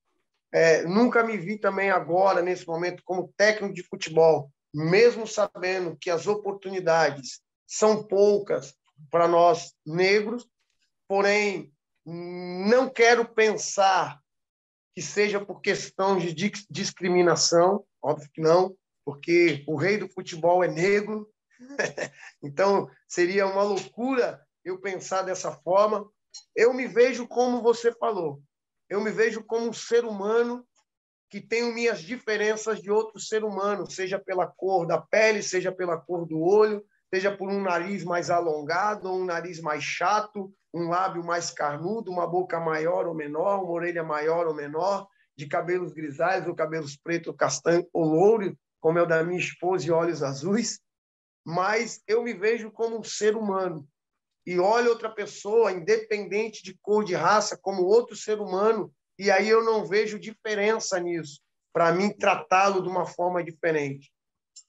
Speaker 3: Nunca me vi também agora, nesse momento, como técnico de futebol, mesmo sabendo que as oportunidades são poucas para nós negros, porém, não quero pensar que seja por questão de discriminação, óbvio que não, porque o rei do futebol é negro, então seria uma loucura eu pensar dessa forma. Eu me vejo como você falou, eu me vejo como um ser humano que tenho minhas diferenças de outro ser humano, seja pela cor da pele, seja pela cor do olho, seja por um nariz mais alongado, ou um nariz mais chato, um lábio mais carnudo, uma boca maior ou menor, uma orelha maior ou menor, de cabelos grisalhos ou cabelos pretos ou castanho ou louro, como é o da minha esposa, e olhos azuis. Mas eu me vejo como um ser humano e olho outra pessoa, independente de cor, de raça, como outro ser humano, e aí eu não vejo diferença nisso, para mim tratá-lo de uma forma diferente.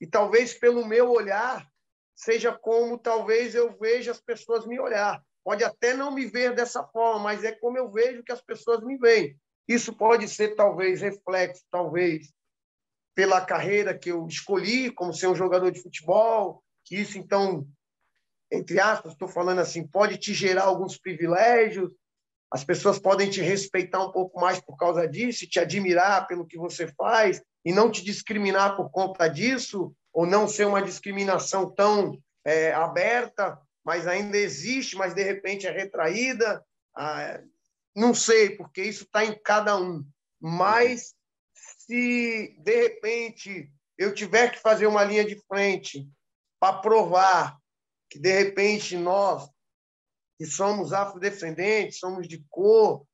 Speaker 3: E talvez pelo meu olhar seja como talvez eu veja as pessoas me olhar. Pode até não me ver dessa forma, mas é como eu vejo que as pessoas me veem. Isso pode ser talvez reflexo, talvez pela carreira que eu escolhi, como ser um jogador de futebol, que isso então, entre aspas, estou falando assim, pode te gerar alguns privilégios, as pessoas podem te respeitar um pouco mais por causa disso, te admirar pelo que você faz, e não te discriminar por conta disso, ou não ser uma discriminação tão aberta, mas ainda existe, mas de repente é retraída. Não sei, porque isso está em cada um. Mas se, de repente, eu tiver que fazer uma linha de frente para provar que, de repente, nós, que somos afrodescendentes, somos de cor,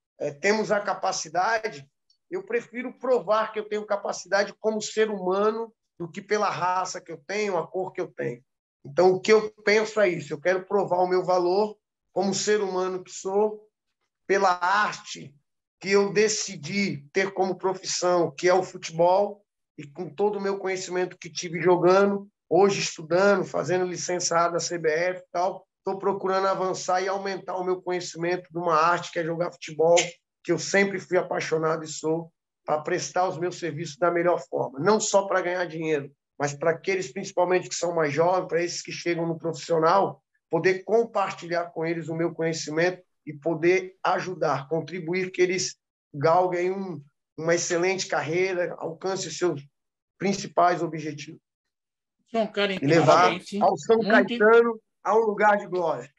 Speaker 3: temos a capacidade, eu prefiro provar que eu tenho capacidade como ser humano do que pela raça que eu tenho, a cor que eu tenho. Então, o que eu penso é isso. Eu quero provar o meu valor como ser humano que sou, pela arte que eu decidi ter como profissão, que é o futebol, e com todo o meu conhecimento que tive jogando, hoje estudando, fazendo licenciado da CBF e tal, estou procurando avançar e aumentar o meu conhecimento de uma arte que é jogar futebol, que eu sempre fui apaixonado e sou, para prestar os meus serviços da melhor forma. Não só para ganhar dinheiro, mas para aqueles, principalmente, que são mais jovens, para esses que chegam no profissional, poder compartilhar com eles o meu conhecimento e poder ajudar, contribuir que eles galguem uma excelente carreira, alcancem os seus principais objetivos.
Speaker 2: Você é um cara
Speaker 3: e levar ao São Caetano a um lugar de glória.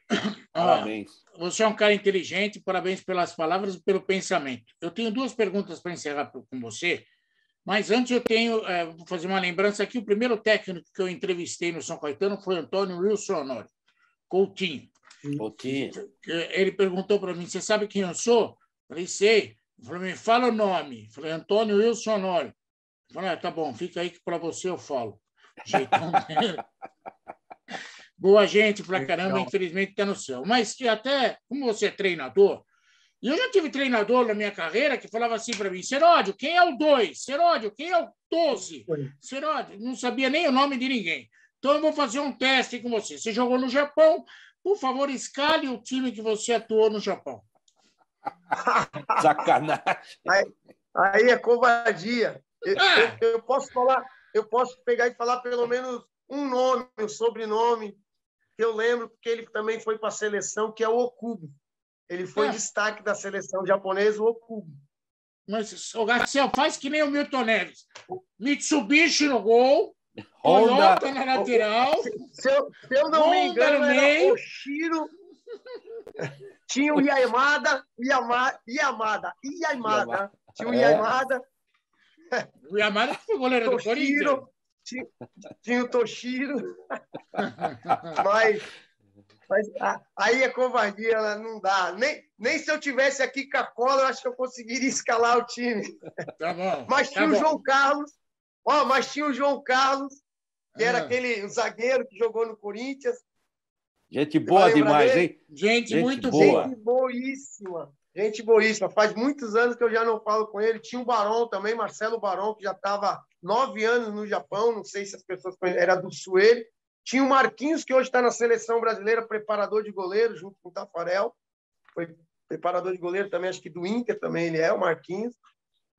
Speaker 2: Parabéns. Você é um cara inteligente, parabéns pelas palavras e pelo pensamento. Eu tenho 2 perguntas para encerrar com você, mas antes eu vou fazer uma lembrança aqui. O primeiro técnico que eu entrevistei no São Caetano foi Antônio Wilson Honório, Coutinho. Ele perguntou para mim: você sabe quem eu sou? Eu falei: sei. Ele falou: me fala o nome. Eu falei: Antônio Wilson Honório. Eu falei: tá bom, fica aí que para você eu falo. Jeitão dele. Boa gente pra caramba, infelizmente está no céu. Mas até, como você é treinador, e eu já tive treinador na minha carreira que falava assim para mim: Seródio, quem é o 2? Seródio, quem é o 12? Seródio, não sabia nem o nome de ninguém. Então eu vou fazer um teste com você. Você jogou no Japão, por favor, escale o time que você atuou no Japão.
Speaker 1: Sacanagem.
Speaker 3: Aí é covardia. Eu posso falar, eu posso pegar e falar pelo menos um nome, um sobrenome, que eu lembro, porque ele também foi para a seleção, que é o Okubo. Ele foi destaque da seleção japonesa, o Okubo.
Speaker 2: Mas, o Garcia, faz que nem o Milton Neves. Mitsubishi no gol,
Speaker 1: Honda
Speaker 2: Toyota na lateral.
Speaker 3: Se eu não me engano, era Oshiro. Tinha o Yamada. Tinha o Yamada.
Speaker 2: O Yamada que foi goleiro do Corinthians.
Speaker 3: Tinha o Toshiro. Mas aí é covardia, não dá. Nem se eu tivesse aqui com a cola, eu acho que eu conseguiria escalar o time.
Speaker 2: Tá bom.
Speaker 3: Mas tinha o João Carlos. Que era aquele zagueiro que jogou no Corinthians.
Speaker 1: Gente boa demais,
Speaker 3: dele?
Speaker 1: Hein?
Speaker 2: Gente muito boa.
Speaker 3: Gente boíssima. Faz muitos anos que eu já não falo com ele. Tinha o Barão também, Marcelo Barão, que já estava 9 anos no Japão. Não sei se as pessoas conhecem. Era do Sueli. Tinha o Marquinhos, que hoje está na seleção brasileira, preparador de goleiro, junto com o Tafarel. Foi preparador de goleiro também, acho que do Inter também ele é, o Marquinhos.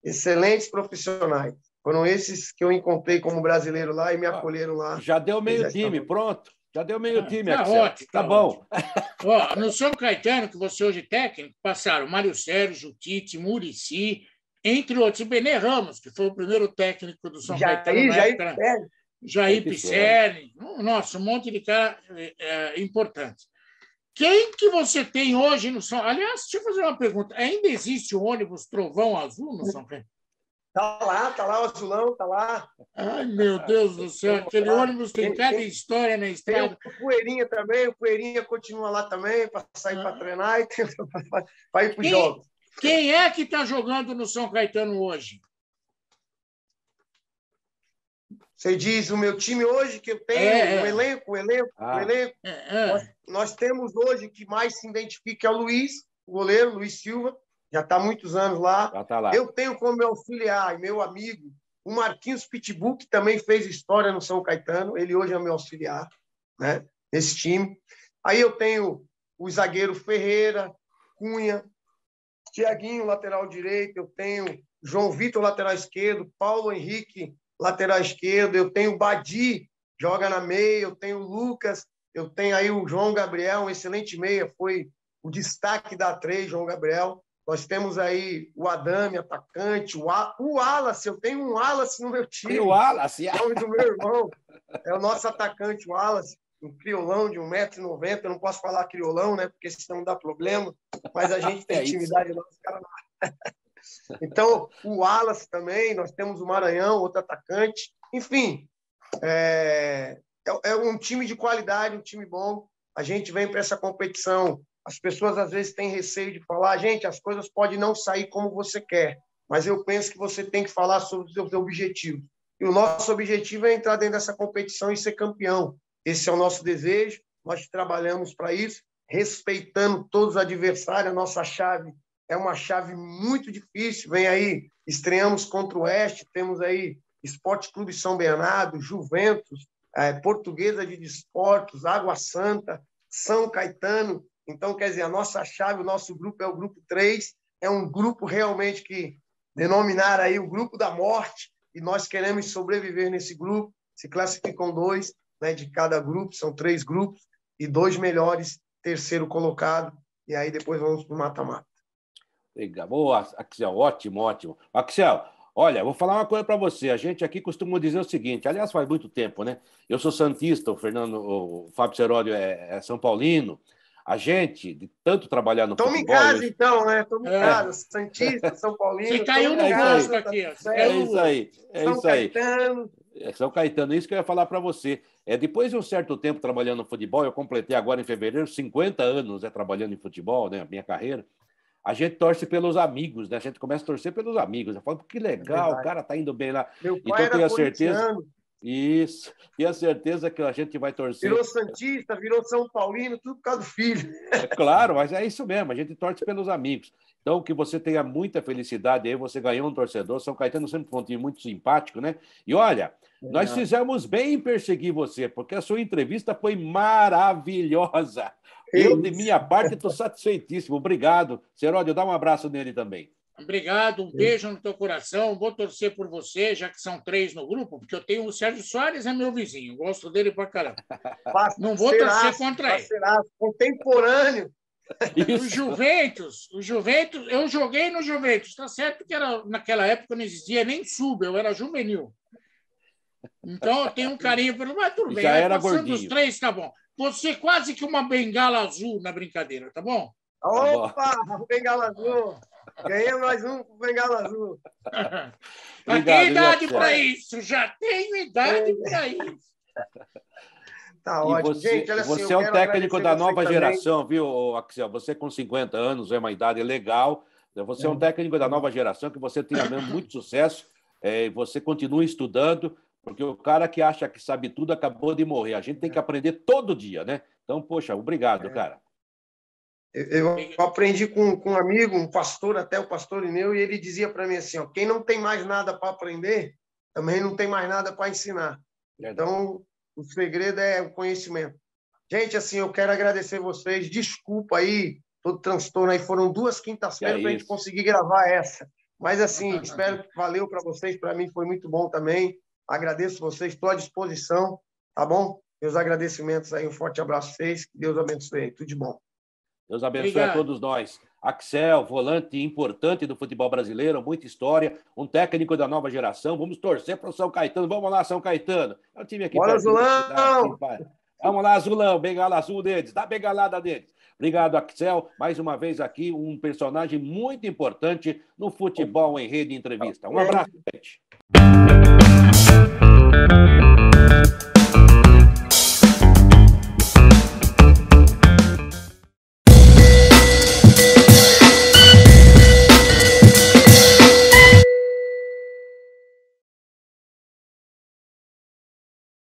Speaker 3: Excelentes profissionais. Foram esses que eu encontrei como brasileiro lá e me acolheram lá.
Speaker 1: Já deu meio time, pronto. Já deu meio time,
Speaker 2: tá
Speaker 1: Axel.
Speaker 2: Ótimo,
Speaker 1: tá bom.
Speaker 2: Ó, no São Caetano, que você hoje é técnico, passaram Mário Sérgio, Tite, Muricy, entre outros, e Benê Ramos, que foi o primeiro técnico do São Caetano na época. Jair Pisserni. Nossa, um monte de cara importante. Quem que você tem hoje no São... Aliás, deixa eu fazer uma pergunta. Ainda existe o ônibus Trovão Azul no São Caetano?
Speaker 3: Tá lá o azulão, tá lá.
Speaker 2: Ai, meu Deus do céu, aquele ônibus tem cada história na estrada.
Speaker 3: Tem o Poeirinha também, o Poeirinha continua lá também, para sair para treinar e para ir para os jogos.
Speaker 2: Quem é que está jogando no São Caetano hoje?
Speaker 3: Você diz o meu time hoje, que eu tenho, o elenco. Nós temos hoje, que mais se identifica é o Luiz, o goleiro, Luiz Silva. Já está há muitos anos lá. Eu tenho como meu auxiliar e meu amigo o Marquinhos Pitbull, que também fez história no São Caetano. Ele hoje é meu auxiliar, né, nesse time. Aí eu tenho o zagueiro Ferreira, Cunha, Tiaguinho, lateral direito. Eu tenho João Vitor, lateral esquerdo, Paulo Henrique, lateral esquerdo. Eu tenho o Badi, joga na meia. Eu tenho o Lucas. Eu tenho aí o João Gabriel, um excelente meia. Foi o destaque da A3, João Gabriel. Nós temos aí o Adame, atacante, o Wallace, eu tenho um Wallace no meu time.
Speaker 1: O Wallace?
Speaker 3: O nome do meu irmão é o nosso atacante, o Wallace, um criolão de 1,90 m. Eu não posso falar criolão, né? Porque senão dá problema, mas a gente tem intimidade lá, os caras lá. Então, o Wallace também, nós temos o Maranhão, outro atacante. Enfim, é um time de qualidade, um time bom. A gente vem para essa competição. As pessoas, às vezes, têm receio de falar, gente, as coisas podem não sair como você quer, mas eu penso que você tem que falar sobre os seus objetivos. E o nosso objetivo é entrar dentro dessa competição e ser campeão. Esse é o nosso desejo, nós trabalhamos para isso, respeitando todos os adversários. A nossa chave é uma chave muito difícil. Vem aí, estreamos contra o Oeste, temos aí Esporte Clube São Bernardo, Juventus, Portuguesa de Desportos, Água Santa, São Caetano. Então, quer dizer, a nossa chave, o nosso grupo é o grupo 3, é um grupo realmente que denominar aí o grupo da morte, e nós queremos sobreviver nesse grupo. Se classificam 2, né, de cada grupo, são 3 grupos, e 2 melhores, terceiro colocado, e aí depois vamos para o mata-mata.
Speaker 1: Legal. Boa, Axel, ótimo, ótimo. Axel, olha, vou falar uma coisa para você. A gente aqui costuma dizer o seguinte, aliás, faz muito tempo, né? Eu sou santista, o Fábio Seródio é São Paulino. A gente, de tanto trabalhar no futebol...
Speaker 3: Estamos em casa, então, né? Estamos em casa, santista, São Paulino...
Speaker 2: Você caiu no gosto aqui.
Speaker 1: É isso aí, é isso aí. São Caetano, isso que eu ia falar para você. Depois de um certo tempo trabalhando no futebol, eu completei agora em fevereiro 50 anos trabalhando em futebol, né? A minha carreira. A gente torce pelos amigos, né? A gente começa a torcer pelos amigos. Eu falo, que legal, o cara tá indo bem lá.
Speaker 3: Meu pai então, tenho a certeza...
Speaker 1: Isso. E a certeza que a gente vai torcer.
Speaker 3: Virou santista, virou São Paulino, tudo por causa do filho.
Speaker 1: Claro, mas é isso mesmo. A gente torce pelos amigos. Então, que você tenha muita felicidade aí. Você ganhou um torcedor. São Caetano sempre foi um time muito simpático, né? E olha, nós fizemos bem em perseguir você, porque a sua entrevista foi maravilhosa. Eu, de minha parte, estou satisfeitíssimo. Obrigado. Seródio, dá um abraço nele também.
Speaker 2: Obrigado, um beijo no teu coração. Vou torcer por você, já que são 3 no grupo, porque eu tenho o Sérgio Soares, é meu vizinho, gosto dele pra caramba. Não vou torcer contra ele.
Speaker 3: Contemporâneo.
Speaker 2: O Juventus, eu joguei no Juventus, tá certo que naquela época não existia nem sub, eu era juvenil. Então eu tenho um carinho pelo, mas tudo bem.
Speaker 1: Já era gordinho.
Speaker 2: Os 3, tá bom. Você quase que uma bengala azul na brincadeira, tá bom?
Speaker 3: Opa, bengala azul. Ganhei mais um com bengala azul.
Speaker 2: Já tenho idade para isso, já tenho idade para isso.
Speaker 3: Tá ótimo.
Speaker 1: Gente, olha assim, você é um técnico da nova geração, viu, Axel? Você com 50 anos é uma idade legal. Você é um técnico da nova geração, que você tenha mesmo muito sucesso. Você continua estudando, porque o cara que acha que sabe tudo acabou de morrer. A gente tem que aprender todo dia, né? Então, poxa, obrigado, cara.
Speaker 3: Eu aprendi com um amigo, um pastor, até o pastor Ineu, e ele dizia para mim assim, quem não tem mais nada para aprender, também não tem mais nada para ensinar. Então, o segredo é o conhecimento. Gente, assim, eu quero agradecer vocês. Desculpa aí, todo transtorno aí. Foram 2 quintas-feiras para a gente conseguir gravar essa. Mas, assim, espero que valeu para vocês. Para mim foi muito bom também. Agradeço vocês, estou à disposição, tá bom? Meus agradecimentos aí, um forte abraço a vocês. Que Deus abençoe. Tudo de bom.
Speaker 1: Deus abençoe a todos nós. Axel, volante importante do futebol brasileiro, muita história, um técnico da nova geração. Vamos torcer para o São Caetano. Vamos lá, São Caetano. É o time aqui.
Speaker 3: Bora, Azulão!
Speaker 1: Vamos lá, Azulão. Bengala azul deles. Dá a bengalada deles. Obrigado, Axel. Mais uma vez aqui, um personagem muito importante no futebol em rede entrevista. Um abraço, gente.